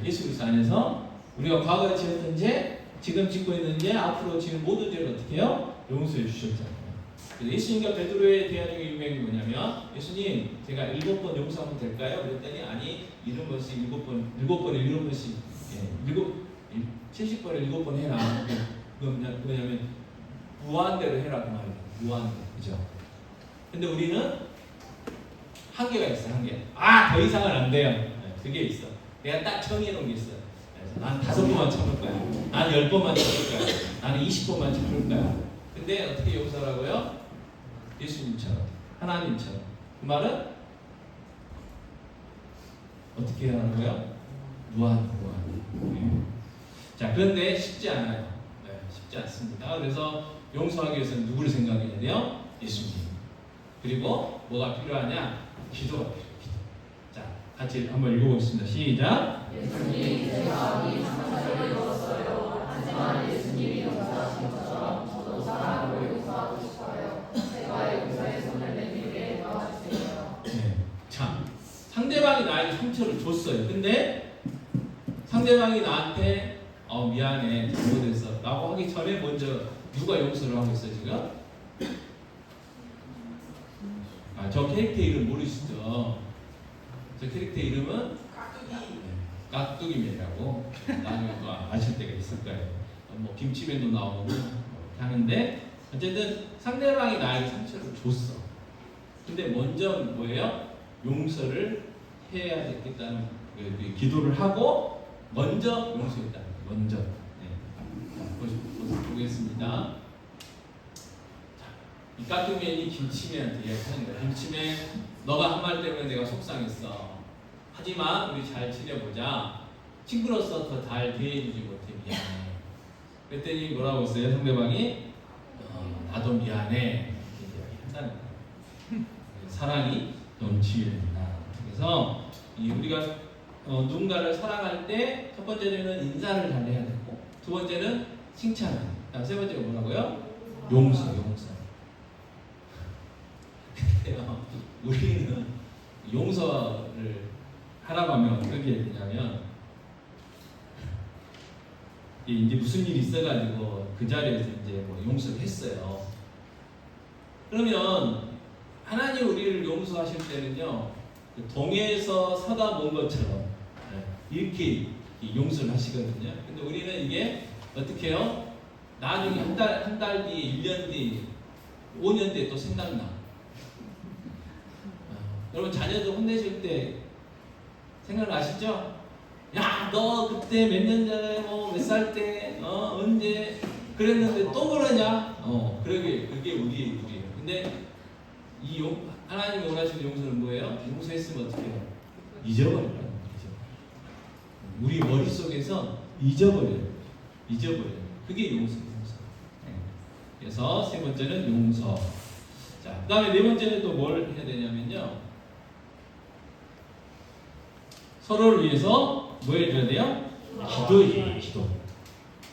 예수 그리스도 안에서 우리가 과거에 지었던 죄, 지금 짓고 있는 죄, 앞으로 지을 모든 죄를 어떻게 해요? 용서해 주셨잖아요. 그래서 예수님과 베드로의 대화 중에 유명한 게 뭐냐면, 예수님 제가 7번 용서하면 될까요? 그랬더니 아니 7번씩 7번에 7번씩 70번에 7번 해라. 그거 뭐냐면 무한대로 해라 그 말이에요. 무한대로. 그죠? 근데 우리는 한계가 있어, 한계. 더 이상은 안 돼요. 네, 그게 있어. 내가 딱 정해놓은 게 있어요. 그래서 난 5번만 참을 거야. 난 10번만 참을 거야. 나는 20번만 참을 거야. 근데 어떻게 용서라고요? 예수님처럼, 하나님처럼. 그 말은 어떻게 하는 거예요? 무한. 자, 그런데 쉽지 않아요. 네, 쉽지 않습니다. 그래서 용서하기 위해서는 누구를 생각해야 돼요? 예수님. 그리고 뭐가 필요하냐? 기도가 필요해요. 기도. 자, 같이 한번 읽어보겠습니다. 시작. 예수님, 제가 이 상처를 입었어요. 하지만 예수님이 용서하신 것처럼 저도 사람을 용서하고 싶어요. 제가 용서의 손을 내밀게 도와주세요. 네. 자, 상대방이 나에게 상처를 줬어요. 근데 상대방이 나한테 미안해, 잘못했어 라고 하기 전에 먼저 누가 용서를 하고 있어요, 지금? 저 캐릭터 이름 모르시죠? 저 캐릭터 이름은 깍두기맨이라고 나중에 또 아실 때가 있을 거예요. 뭐 김치맨도 나오고 이렇게 하는데 어쨌든 상대방이 나에게 상처를 줬어. 근데 먼저 뭐예요? 용서를 해야 되겠다는 기도를 하고 먼저 용서했다는 거예요. 먼저. 보겠습니다. 이 깍두기맨이 김치맨한테 이야기하는 거야. 김치맨, 너가 한 말 때문에 내가 속상했어. 하지만 우리 잘 지내보자. 친구로서 더 잘 대해주지 못해 미안해. 그랬더니 뭐라고 했어요? 상대방이 나도 미안해. 이렇게 이야기한다는 거예요. 사랑이 넘치게 된다. 그래서 우리가 누군가를 사랑할 때 첫 번째는 인사를 잘 해야 되고, 두 번째는 칭찬을. 세 번째가 뭐라고요? 용서. 우리는 용서를 하라고 하면 어떻게 해야 되냐면, 이제 무슨 일이 있어가지고 그 자리에서 이제 뭐 용서를 했어요. 그러면 하나님 우리를 용서하실 때는요, 동해에서 사다 본 것처럼 이렇게 용서를 하시거든요. 근데 우리는 이게 어떻게 해요? 나중에 한 달 뒤에, 1년 뒤에, 5년 뒤에 또 생각나. 여러분 자녀들 혼내실 때 생각나시죠? 야, 너 그때 몇 년 전에 몇 살 때 언제 그랬는데 또 그러냐? 그게 우리예요. 근데 하나님이 원하시는 용서는 뭐예요? 용서했으면 어떻게 해요? 잊어버리라는 거죠. 우리 머릿속에서 잊어버려요. 그게 용서. 그래서 세 번째는 용서. 자, 그 다음에 네 번째는 또 뭘 해야 되냐면요, 서로를 위해서 뭐 해줘야 돼요? 기도해줘요. 기도.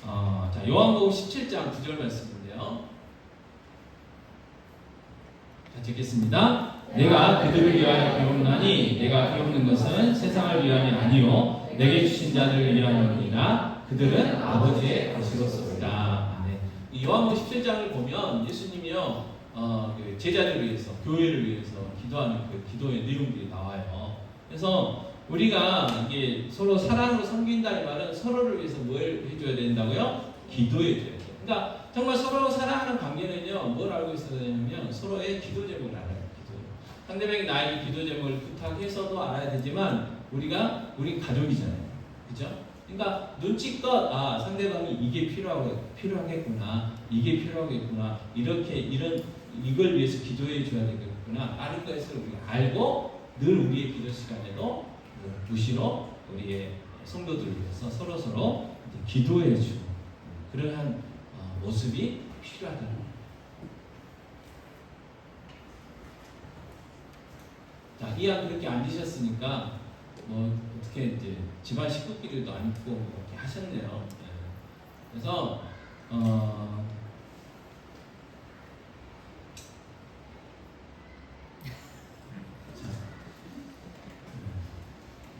자, 요한복음 17장 9절 말씀인데요. 자, 읽겠습니다. 내가 그들을 위하여 배웠나니 내가 배우는 것은 세상을 위함이 아니요 내게 주신 자를 위함이니라. 그들은 아버지의 것이로소이다. 이 요한복음 17장을 보면 예수님이요 그 제자들을 위해서, 교회를 위해서 기도하는 그 기도의 내용들이 나와요. 그래서 우리가 이게 서로 사랑으로 섬긴다는 말은 서로를 위해서 뭘 해줘야 된다고요? 기도해줘야 돼요. 그러니까 정말 서로 사랑하는 관계는요, 뭘 알고 있어야 되냐면 서로의 기도 제목을 알아요. 기도. 상대방이 나에게 기도 제목을 부탁해서도 알아야 되지만 우리 가족이잖아요. 그죠? 그러니까 눈치껏 상대방이 이게 필요하겠구나, 이게 필요하겠구나, 이걸 위해서 기도해 줘야 되겠구나, 라는 것을 우리가 알고 늘 우리의 기도 시간에도 무시로 우리의 성도들을 위해서 서로 기도해 주고 그러한 모습이 필요하다는 거예요. 자, 이왕 그렇게 앉으셨으니까 어떻게 이제 집안 식구끼리도 앉고 이렇게 하셨네요. 그래서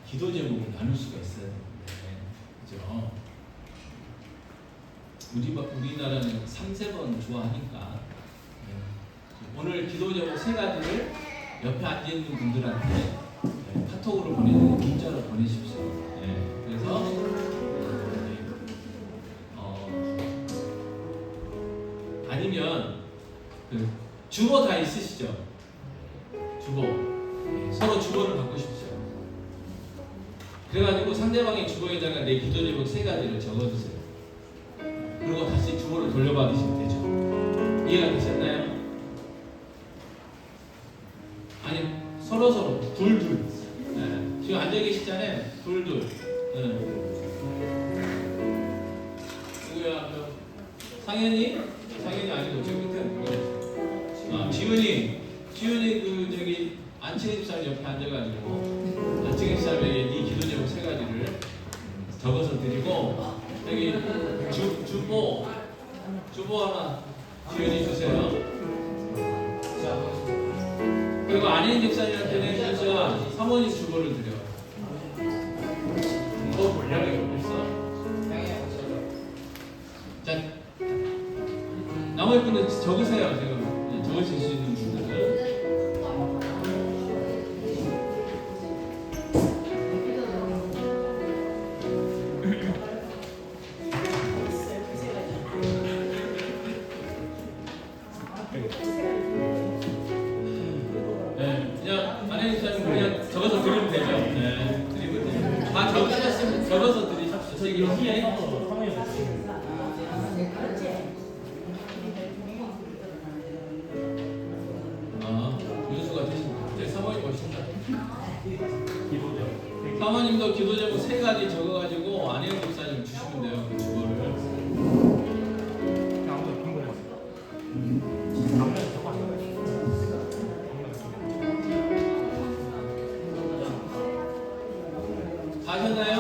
기도 제목을 나눌 수가 있어야 되는데, 그죠? 우리나라는 3-4번 좋아하니까 오늘 기도 제목 3가지를 옆에 앉아 있는 분들한테 카톡으로 보내는 문자로 보내십시오. 그래서 아니면 주보 다 있으시죠? 주보. 서로 주보를 받고 싶죠. 그래가지고 상대방의 주보에다가 내 기도 제목 3가지를 적어주세요. 그리고 다시 주보를 돌려받으시면 되죠. 이해가 되셨나요? 아니 서로 둘. 지금 앉아 계시잖아요. 둘. 누구야? 상현이 아니고 지금 끝에 지훈이 그 저기 안치근 집사님 옆에 앉아가지고 안치근 집사님에게 네 기도 제목 3가지를 적어서 드리고 여기 주보 하나 지훈이 주세요. 그리고 안혜인 집사님한테는 제가 사모님 주보를 드려요. 뭐 볼량이 없어? 자, 나머지 분들 적으세요. 지금 적으실 수 있는 분들은. 네, 그냥 안혜인 집사님 그냥 적어서 드리면 되죠. 네, 드리면 되죠. 다 적으셨으면 적어서 드리십시오. 저기 뒤에. 유수가 되십니다. 사모님 오신다. 사모님도 기도 제목 3가지 적어가지고 안혜영 목사님 주시면 돼요. 그 주보를. 다 하셨나요?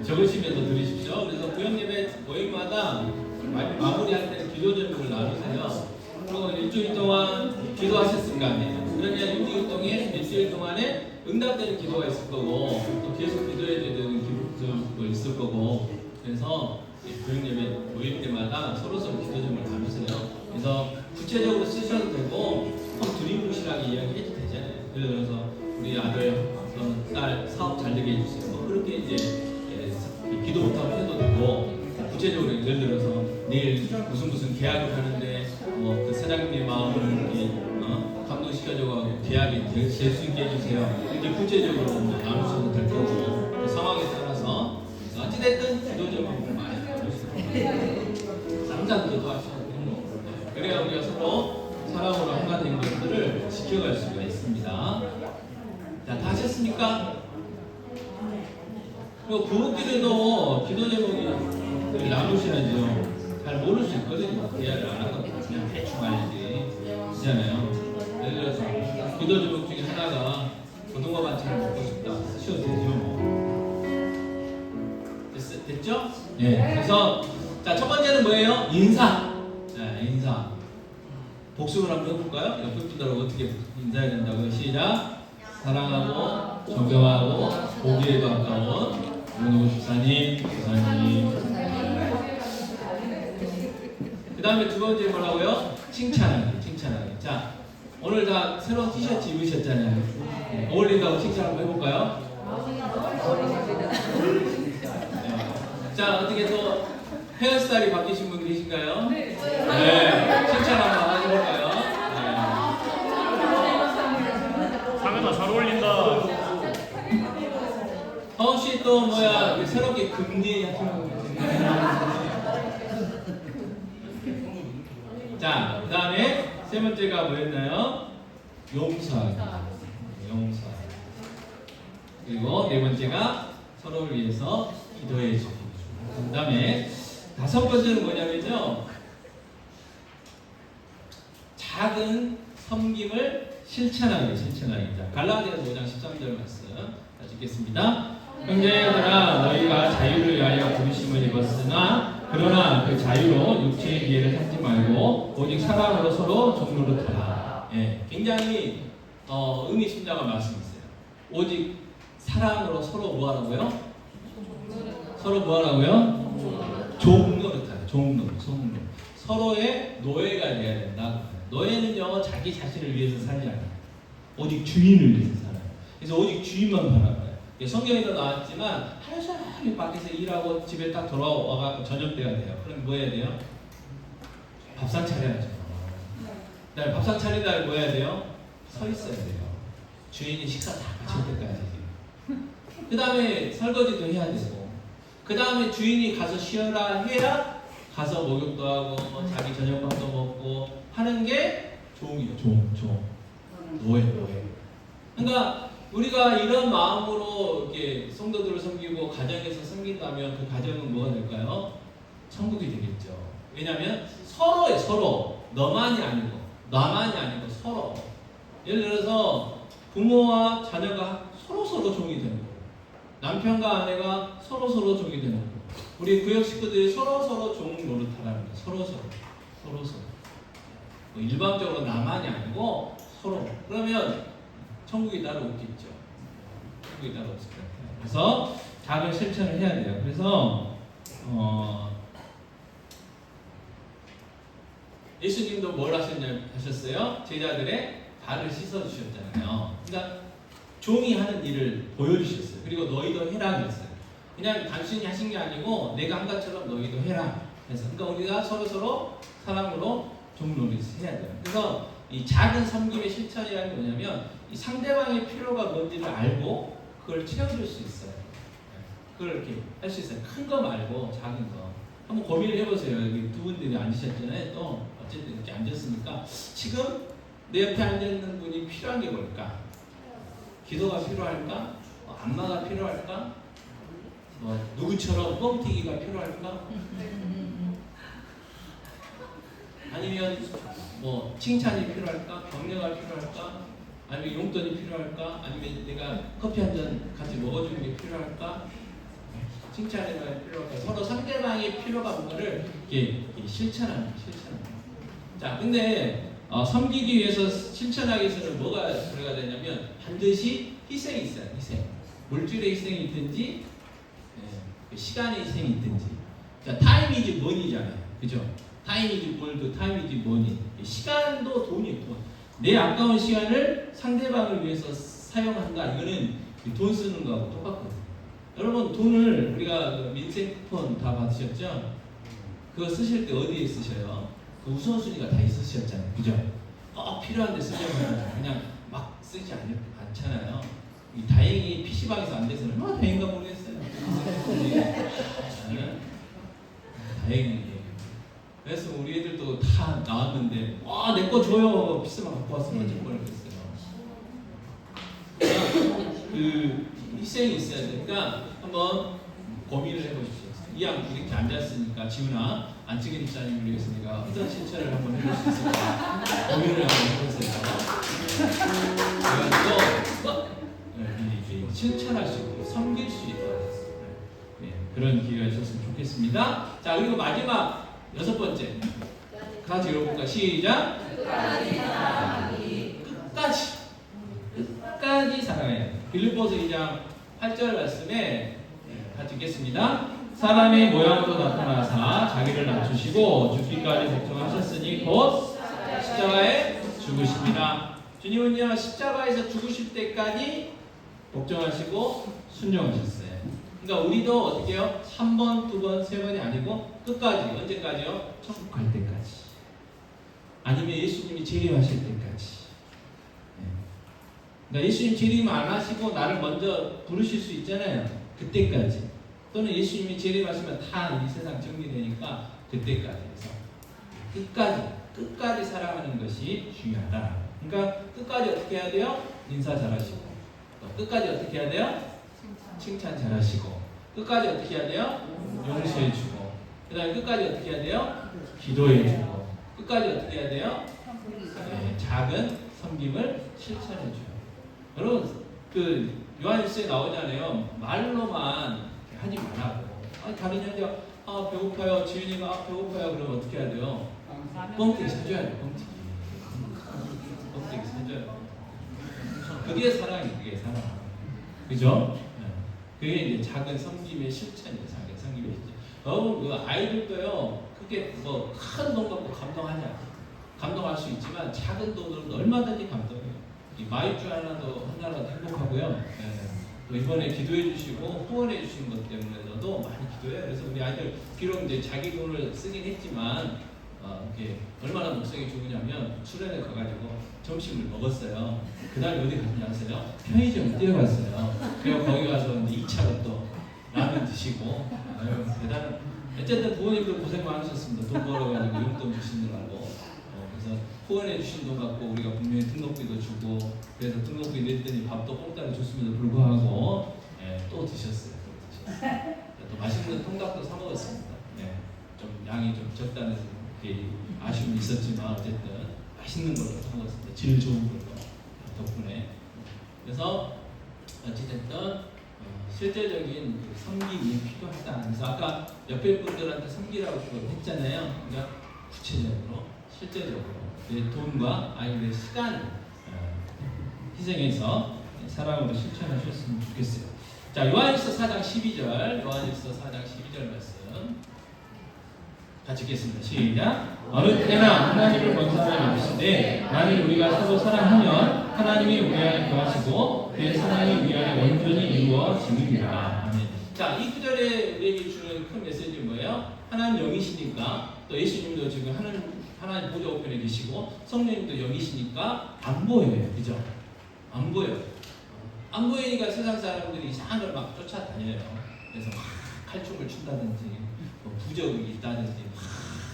적으시면서 들으십시오. 그래서 구역예배 모임마다 마무리할 때는 기도 제목을 나누세요. 그리고 일주일 동안 기도하셨을 거 아니에요. 그러면 일주일 동안에 응답되는 기도가 있을 거고 또 계속 기도해야 되는 기도가 있을 거고 그래서 구역예배 모임 때마다 서로 기도 제목을 나누세요. 그래서 구체적으로 쓰셔도 되고 두리뭉실하게 이야기해도 되잖아요. 예를 들어서 우리 아들, 딸 사업 잘 되게 해주세요. 그렇게 이제 기도부터 해도 되고 구체적으로 예를 들어서 내일 무슨 계약을 하는데 그 사장님의 마음을 이렇게 감동시켜줘서 계약이 될 수 있게 해주세요. 이렇게 구체적으로 나누셔도 될 거고 그 상황에 따라서 어찌됐든 기도 제목을 많이 해주세요. 항상 기도하셔야 돼요. 그래야 우리가 서로 사랑으로 하나 된 것들을 지켜갈 수가 있습니다. 자, 다 하셨습니까? 그리고 부부끼리도 기도 제목이 나누셔야죠. 잘 모를 수 있거든요. 대화를 안 하거든요. 그냥 대충 알지. 있잖아요. 예를 들어서 기도 제목 중에 하나가 고등어 반찬을 먹고 싶다. 쓰셔도 되죠. 됐죠? 예. 그래서 자, 첫 번째는 뭐예요? 인사. 네, 인사. 복습을 한번 해볼까요? 옆에 분들하고 어떻게 인사해야 된다고요? 시작. 사랑하고 존경하고 보기에도 아까운 문호 집사님. 그 다음에 두 번째 뭐라고요? 칭찬하기. 자, 오늘 다 새로운 티셔츠 입으셨잖아요. 네, 어울린다고 칭찬 한번 해볼까요? 네. 자, 어떻게 또 헤어스타일이 바뀌신 분 계신가요? 네. 칭찬 한번 해볼까요? 상현아 잘 어울린다. 허씨 또 뭐야 새롭게 금리 자, 그 다음에 세 번째가 뭐였나요? 용서. 그리고 네 번째가 서로를 위해서 기도해 주기. 그 다음에 다섯 번째는 뭐냐면요, 작은 섬김을 실천하기입니다. 갈라디아서 5장 13절 말씀 읽겠습니다. 형제들아, 너희가 자유를 위하여 부르심을 입었으나 그러나 그 자유로 육체의 기회를 삼지 말고 오직 사랑으로 서로 종노릇하라. 예, 굉장히 의미심장한 말씀이세요. 오직 사랑으로 서로 뭐 하라고요? 서로 뭐 하라고요? 종노릇하라. 종노릇. 서로의 노예가 돼야 된다. 노예는요 자기 자신을 위해서 살지 않아요. 오직 주인을 위해서 살아요. 그래서 오직 주인만 바라봐요. 성경에도 나왔지만 하루 종일 밖에서 일하고 집에 딱 돌아와가 저녁 때가 돼요. 그럼 뭐 해야 돼요? 밥상 차려야죠. 그다음에 밥상 차린 다음에 뭐 해야 돼요? 서 있어야 돼요. 주인이 식사 다 마칠 때까지. 그 다음에 설거지도 해야 되고, 그 다음에 주인이 가서 쉬어라 해야 가서 목욕도 하고 자기 저녁밥도 먹고 하는 게 종이에요. 노예. 그러니까 우리가 이런 마음으로 이렇게 성도들을 섬기고 가정에서 섬긴다면 그 가정은 뭐가 될까요? 천국이 되겠죠. 왜냐하면 서로 너만이 아니고 나만이 아니고 서로. 예를 들어서 부모와 자녀가 서로 종이 되는 거예요. 남편과 아내가 서로 종이 되는 거예요. 우리 구역 식구들이 서로 종 노릇하라는 거예요. 서로. 뭐 일방적으로 나만이 아니고 서로. 그러면 천국이 따라오겠죠. 천국이 따라왔을 것 같아요. 그래서 작은 실천을 해야 돼요. 그래서 예수님도 뭘 하셨어요? 제자들의 발을 씻어주셨잖아요. 그러니까 종이 하는 일을 보여주셨어요. 그리고 너희도 해라 그랬어요. 그냥 단순히 하신 게 아니고 내가 한 것처럼 너희도 해라. 그래서 그러니까 우리가 서로 사랑으로 종노릇을 해야 돼요. 그래서 이 작은 섬김의 실천이라는 게 뭐냐면 이 상대방의 필요가 뭔지를 알고 그걸 채워줄 수 있어요. 그걸 이렇게 할 수 있어요. 큰 거 말고 작은 거. 한번 고민을 해보세요. 여기 두 분들이 앉으셨잖아요. 또 어쨌든 이렇게 앉았으니까 지금 내 옆에 앉아있는 분이 필요한 게 뭘까? 기도가 필요할까? 안마가 필요할까? 누구처럼 뻥튀기가 필요할까? 아니면 칭찬이 필요할까? 격려가 필요할까? 아니면 용돈이 필요할까? 아니면 내가 커피 한 잔 같이 먹어주는 게 필요할까? 칭찬이 필요할까? 서로 상대방의 필요가 뭔가를 이렇게 실천하는. 자, 근데 섬기기 위해서 실천하기 위해서는 뭐가 들어가야 되냐면 반드시 희생이 있어요. 물질의 희생이 있든지 시간의 희생이 있든지. 자, 타임 이즈 머니잖아요. 그죠? 타임 이즈 골드, 타임 이즈 머니. 시간도 돈이에요. 내 아까운 시간을 상대방을 위해서 사용한다. 이거는 돈 쓰는 거하고 똑같거든요. 여러분 돈을 우리가 민생 쿠폰 다 받으셨죠? 그거 쓰실 때 어디에 쓰셔요? 그 우선순위가 다 있으셨잖아요. 그죠? 필요한 데 쓰려면 그냥 막 쓰지 않잖아요. 다행히 PC방에서 안 돼서 얼마나 다행인가 모르겠어요. 다행히. 그래서 우리 애들도 다 나왔는데 내 거 줘요. PC방 갖고 왔으면 어쩔 뻔했어요. 그 희생이 있어야 되니까 한번 고민을 해보십시오. 이왕 이렇게 앉았으니까 지훈아 안치기 집사님을 위해서 내가 어떤 실천을 한번 해볼 수 있을까 고민을 한번 해보세요. 그래가지고 실천할 수 있고 섬길 수 있도록 그런 기회가 있었으면 좋겠습니다. 자, 그리고 마지막 6번째 같이 읽어볼까? 시작. 끝까지 사랑해야 돼. 빌립보서 2장 8절 말씀에 같이 읽겠습니다. 사람의 모양으로 나타나사 자기를 낮추시고 죽기까지 복종하셨으니 곧 십자가에 죽으십니다. 주님은요 십자가에서 죽으실 때까지 복종하시고 순종하셨어요. 그러니까 우리도 어떻게 해요? 3번, 2번, 3번이 아니고 끝까지. 언제까지요? 천국 갈 때까지. 아니면 예수님이 재림하실 때까지. 그러니까 예수님 재림 안 하시고 나를 먼저 부르실 수 있잖아요. 그때까지. 또는 예수님이 재림하시면 다 이 세상 정리되니까 그때까지. 해서 끝까지 사랑하는 것이 중요하다. 그러니까 끝까지 어떻게 해야 돼요? 인사 잘하시고. 또 끝까지 어떻게 해야 돼요? 칭찬 잘하시고. 끝까지 어떻게 해야 돼요? 용서해주고. 그 다음에 끝까지 어떻게 해야 돼요? 기도해주고. 끝까지 어떻게 해야 돼요? 작은 섬김을 실천해줘요. 여러분 그 요한일서에 나오잖아요. 말로만 하지 말라고. 다른 형제가 배고파요. 지윤이가 배고파요. 그러면 어떻게 해야 돼요? 뻥튀기 사줘야 돼요. 뻥튀기 사줘야 돼요. 그게 사랑이에요. 그게 사랑. 그죠? 그게 이제 작은 섬김의 실천이에요. 작은 섬김의 실천. 여러분 그 아이들도요. 그게 뭐 큰 돈 갖고 감동할 수 있지만 작은 돈으로도 얼마든지 감동해요. 이 마이쮸 하나라도 행복하고요. 또 이번에 기도해 주시고 후원해 주신 것 때문에도 많이 기도해요. 그래서 우리 아이들 비록 이제 자기 돈을 쓰긴 했지만 이렇게 얼마나 목적이 좋으냐면 수련회 가가지고 점심을 먹었어요. 그다음에 어디 갔냐 아세요? 편의점 뛰어갔어요. 그리고 거기 가서 이제 2차로 또 라면 드시고 아유 대단한. 어쨌든 부모님들 고생 많으셨습니다. 돈 벌어가지고 용돈 주시느라고. 그래서 후원해 주신 돈 갖고 우리가 분명히 등록비도 주고 그래서 등록비 냈더니 밥도 공짜로 줬음에도 불구하고 또 드셨어요. 또 맛있는 통닭도 사 먹었습니다. 좀 양이 좀 적다는 아쉬움이 있었지만 어쨌든 맛있는 걸로 사 먹었습니다. 질 좋은 걸로 덕분에. 그래서 어쨌든 실제적인 섬김이 필요하다. 그래서 아까 옆에 분들한테 섬기라고 했잖아요. 그러니까 구체적으로 실제적으로 내 돈과 아이들의 시간을 희생해서 사랑으로 실천하셨으면 좋겠어요. 자, 요한일서 4장 12절, 요한일서 4장 12절 말씀 같이 읽겠습니다. 시작. 어느 때나 하나님을 본 사람이 없으되 만일 우리가 서로 사랑하면 하나님이 우리 안에 거하시고 그의 사랑이 우리 안에 온전히 이루어집니다. 아멘. 자, 이 구절에 우리에게 주는 큰 메시지는 뭐예요? 하나님 영이시니까 또 예수님도 지금 하나님 보좌 우편에 계시고 성령님도 영이시니까 안 보여요. 그죠? 안 보여. 안 보이니까 세상 사람들이 이상한 걸 막 쫓아다녀요. 그래서 막 칼춤을 춘다든지 뭐 부적이 있다든지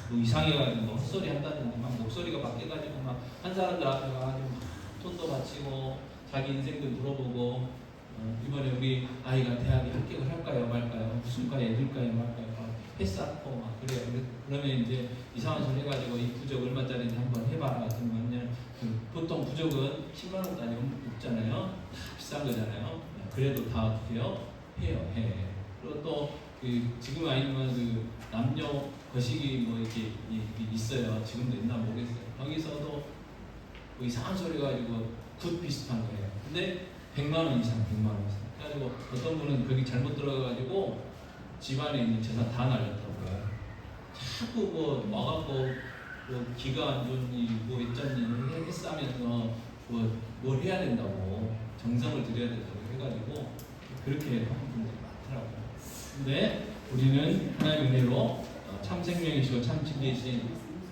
뭐 이상해가지고 뭐 헛소리 한다든지 막 목소리가 바뀌어가지고 막 한 사람들 앞에 가가지고 막 돈도 바치고 자기 인생도 물어보고 이번에 우리 아이가 대학에 합격을 할까요 말까요? 무슨 과에 넣을까요 말까요? 패스하고 막 그래요. 그러면 이제 이상한 소리 해가지고 이 부적 얼마짜리인지 한번 해봐라. 그러면 보통 부적은 10만 원짜리 없잖아요. 다 비싼 거잖아요. 그래도 다 어떻게 해요? 해. 그리고 또 지금 아니면 남녀 거시기 뭐 이렇게 있어요. 지금도 있나 모르겠어요. 거기서도 뭐 이상한 소리 가지고 굿 비슷한 거예요. 근데 100만 원 이상. 그래가지고 어떤 분은 거기 잘못 들어가가지고 집안에 있는 재산 다 날렸다고요. 자꾸 뭐 와갖고 뭐 기가 안 좋니 뭐 있잖니 했으면서 뭘 해야 된다고 정성을 들여야 된다고 해가지고 그렇게 하는 분들이 많더라고요. 근데 우리는 하나님의 은혜로 참 생명이시고 참 진리이신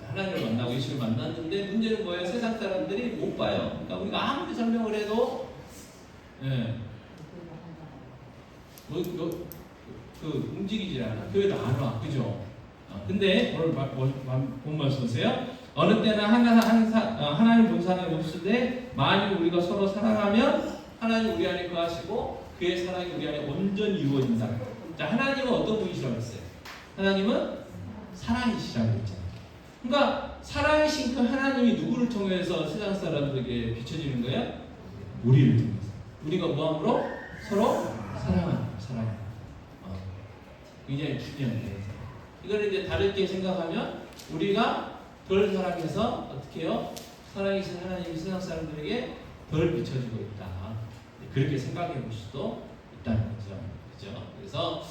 하나님을 만나고 예수를 만났는데 문제는 뭐예요? 세상 사람들이 못 봐요. 그러니까 우리가 아무리 설명을 해도 움직이질 않아. 교회도 안 와. 그죠? 근데 오늘 본 말씀 보세요. 어느 때나 하나님 본 사람이 없으되 만일 우리가 서로 사랑하면 하나님 우리 안에 거하시고 그의 사랑이 우리 안에 온전히 이루어진다. 자, 하나님은 어떤 분이시라고 했어요? 하나님은 사랑이시라고 했잖아요. 그러니까 사랑이신 그 하나님이 누구를 통해서 세상 사람들에게 비춰지는 거예요? 우리를 통해서. 우리가 뭐함으로? 서로 사랑하는 사랑. 굉장히 중요한 거예요. 이걸 이제 다르게 생각하면 우리가 덜 사랑해서 어떻게 해요? 사랑이신 하나님이 세상 사람들에게 덜 비춰지고 있다. 그렇게 생각해 볼 수도 있다는 거죠. 그죠? 그래서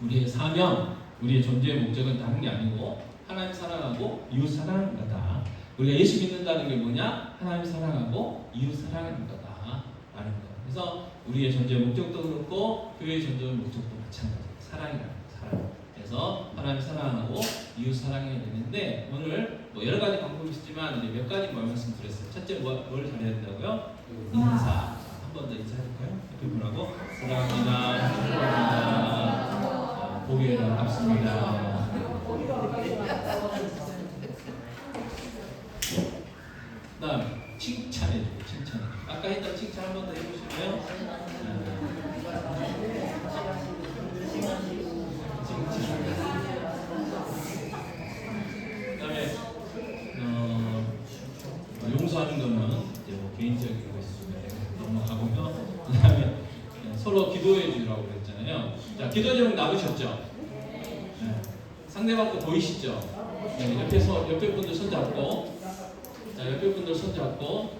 우리의 사명, 우리의 존재의 목적은 다른 게 아니고 하나님 사랑하고 이웃 사랑하는 거다. 우리가 예수 믿는다는 게 뭐냐? 하나님 사랑하고 이웃 사랑하는 거다. 라는 거. 그래서 우리의 존재의 목적도 그렇고 교회의 존재의 목적도 마찬가지예요. 사랑이라는 거. 사랑. 그래서 하나님 사랑하고 이웃 사랑해야 되는데 오늘 뭐 여러 가지 방법이 있지만 이제 몇 가지 말씀드렸어요. 첫째 뭘 잘해야 된다고요? 인사. 한 번 더 인사해볼까요? 그분하고 사랑합니다. 축복합니다. 보기에는 반갑습니다. 다음 칭찬해주고 칭찬. 아까 했던 칭찬 한 번 더 해보실래요? 그다음에 용서하는 거는 이제 뭐 개인적인 거 있으면 넘어가고요. 그다음에 서로 기도해 주라고 그랬잖아요. 자, 기도 제목 나누셨죠? 네. 상대방 거 보이시죠? 네, 옆에 분들 손 잡고, 자, 옆에 분들 손 잡고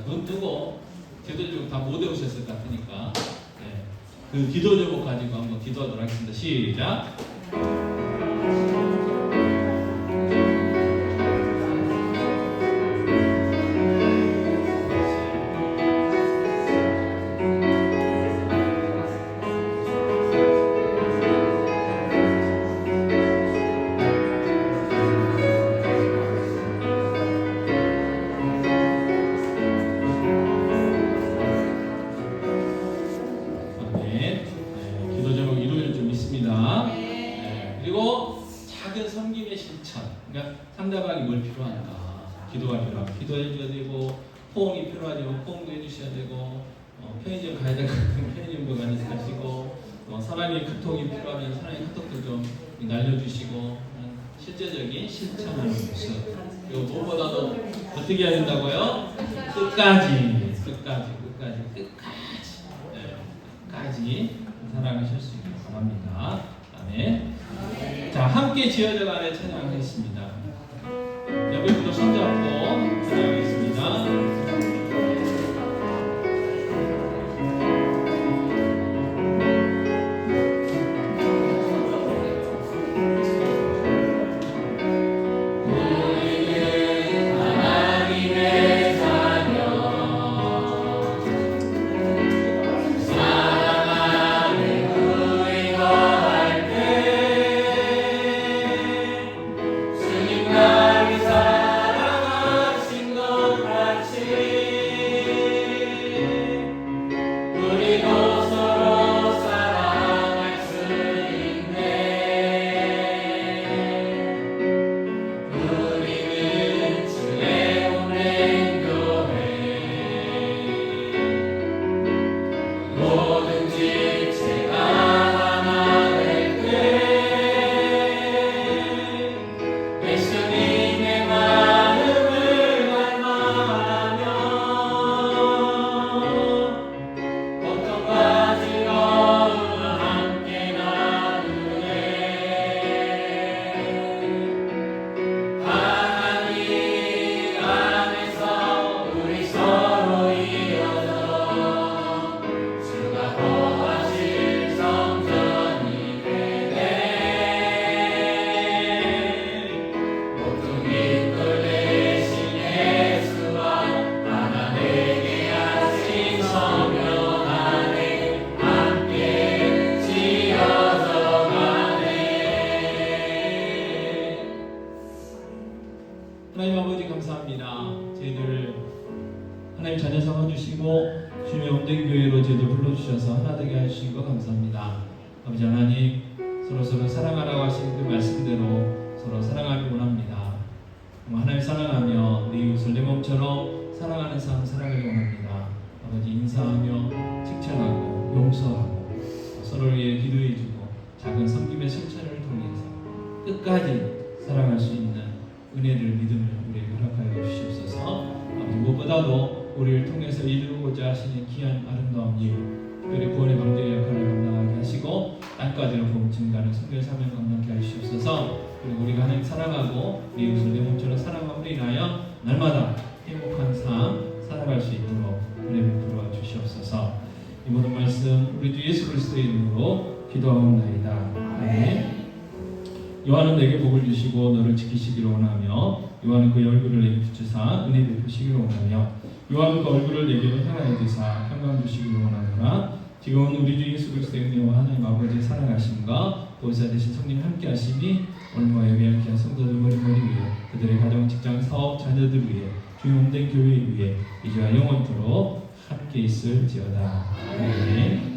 눈 뜨고 기도 제목 다 못 외우셨을 것 같으니까 네. 그 기도 제목 가지고 한번 기도하도록 하겠습니다. 시작. 기도 제목 일요일 좀 있습니다. 네. 그리고 작은 섬김의 실천. 그러니까 상대방이 뭘 필요한가. 기도가 필요하면 기도해 줘야 되고, 포옹이 필요하면 포옹도 해주셔야 되고, 편의점 가야 될 것 같으면 편의점도 가시고, 사람이 카톡이 필요하면 사람의 카톡도 좀 날려주시고, 실제적인 실천하는 모습. 그리고 무엇보다도 어떻게 해야 된다고요? 끝까지 사랑하실 수 있길 바랍니다. 아멘. 자, 함께 지어져 가는 찬양하겠습니다. 여러분도 손잡고 찬양하겠습니다. 하나님 아버지 감사합니다. 저희들 하나님 자녀 삼아주시고 주님의 온된 교회로 저희들 불러주셔서 하나 되게 해주신 것 감사합니다. 아버지 하나님 서로 사랑하라고 하신 그 말씀대로 서로 사랑하길 원합니다. 하나님 사랑하며 내 이웃을 내 몸처럼 사랑하는 삶 살아가길 원합니다. 아버지 인사하며 칭찬하고 용서하고 서로를 위해 기도해주고 작은 섬김의 실천을 통해서 끝까지 사랑할 수 있는 은혜를 믿음을 우리에게 허락하여 주시옵소서. 아버지 무엇보다도 우리를 통해서 이루고자 하시는 귀한 아름다운 일, 특별히 구원의 방주의 역할을 감당하게 하시고 땅까지로 복음 증가하는 선교의 사명 감당케 하시옵소서. 그리고 우리가 하나님 사랑하고 내 이웃을 내 몸처럼 사랑함으로 인하여 날마다 행복한 삶 살아갈 수 있도록 은혜 베풀어 주시옵소서. 이 모든 말씀 우리 주 예수 그리스도의 이름으로 기도하옵나이다. 아멘. 요한은 내게 복을 주시고 너를 지키시기를 원하며 요한은 그의 얼굴을 내게 비추사 은혜 베푸시기를 원하며 요한은 그 얼굴을 내게로 향하여 드사 평강 주시기를 원하노라. 지금은 우리 주 예수 그리스도의 은혜와 하나님 아버지의 사랑하심과 보혜사 되신 성령 함께 하심이 오늘과 예배할 귀한 성도들 머리머리 위에 그들의 가정, 직장, 사업, 자녀들 위해 주의 몸된 교회 위에 이제와 영원토록 함께 있을지어다. 아멘.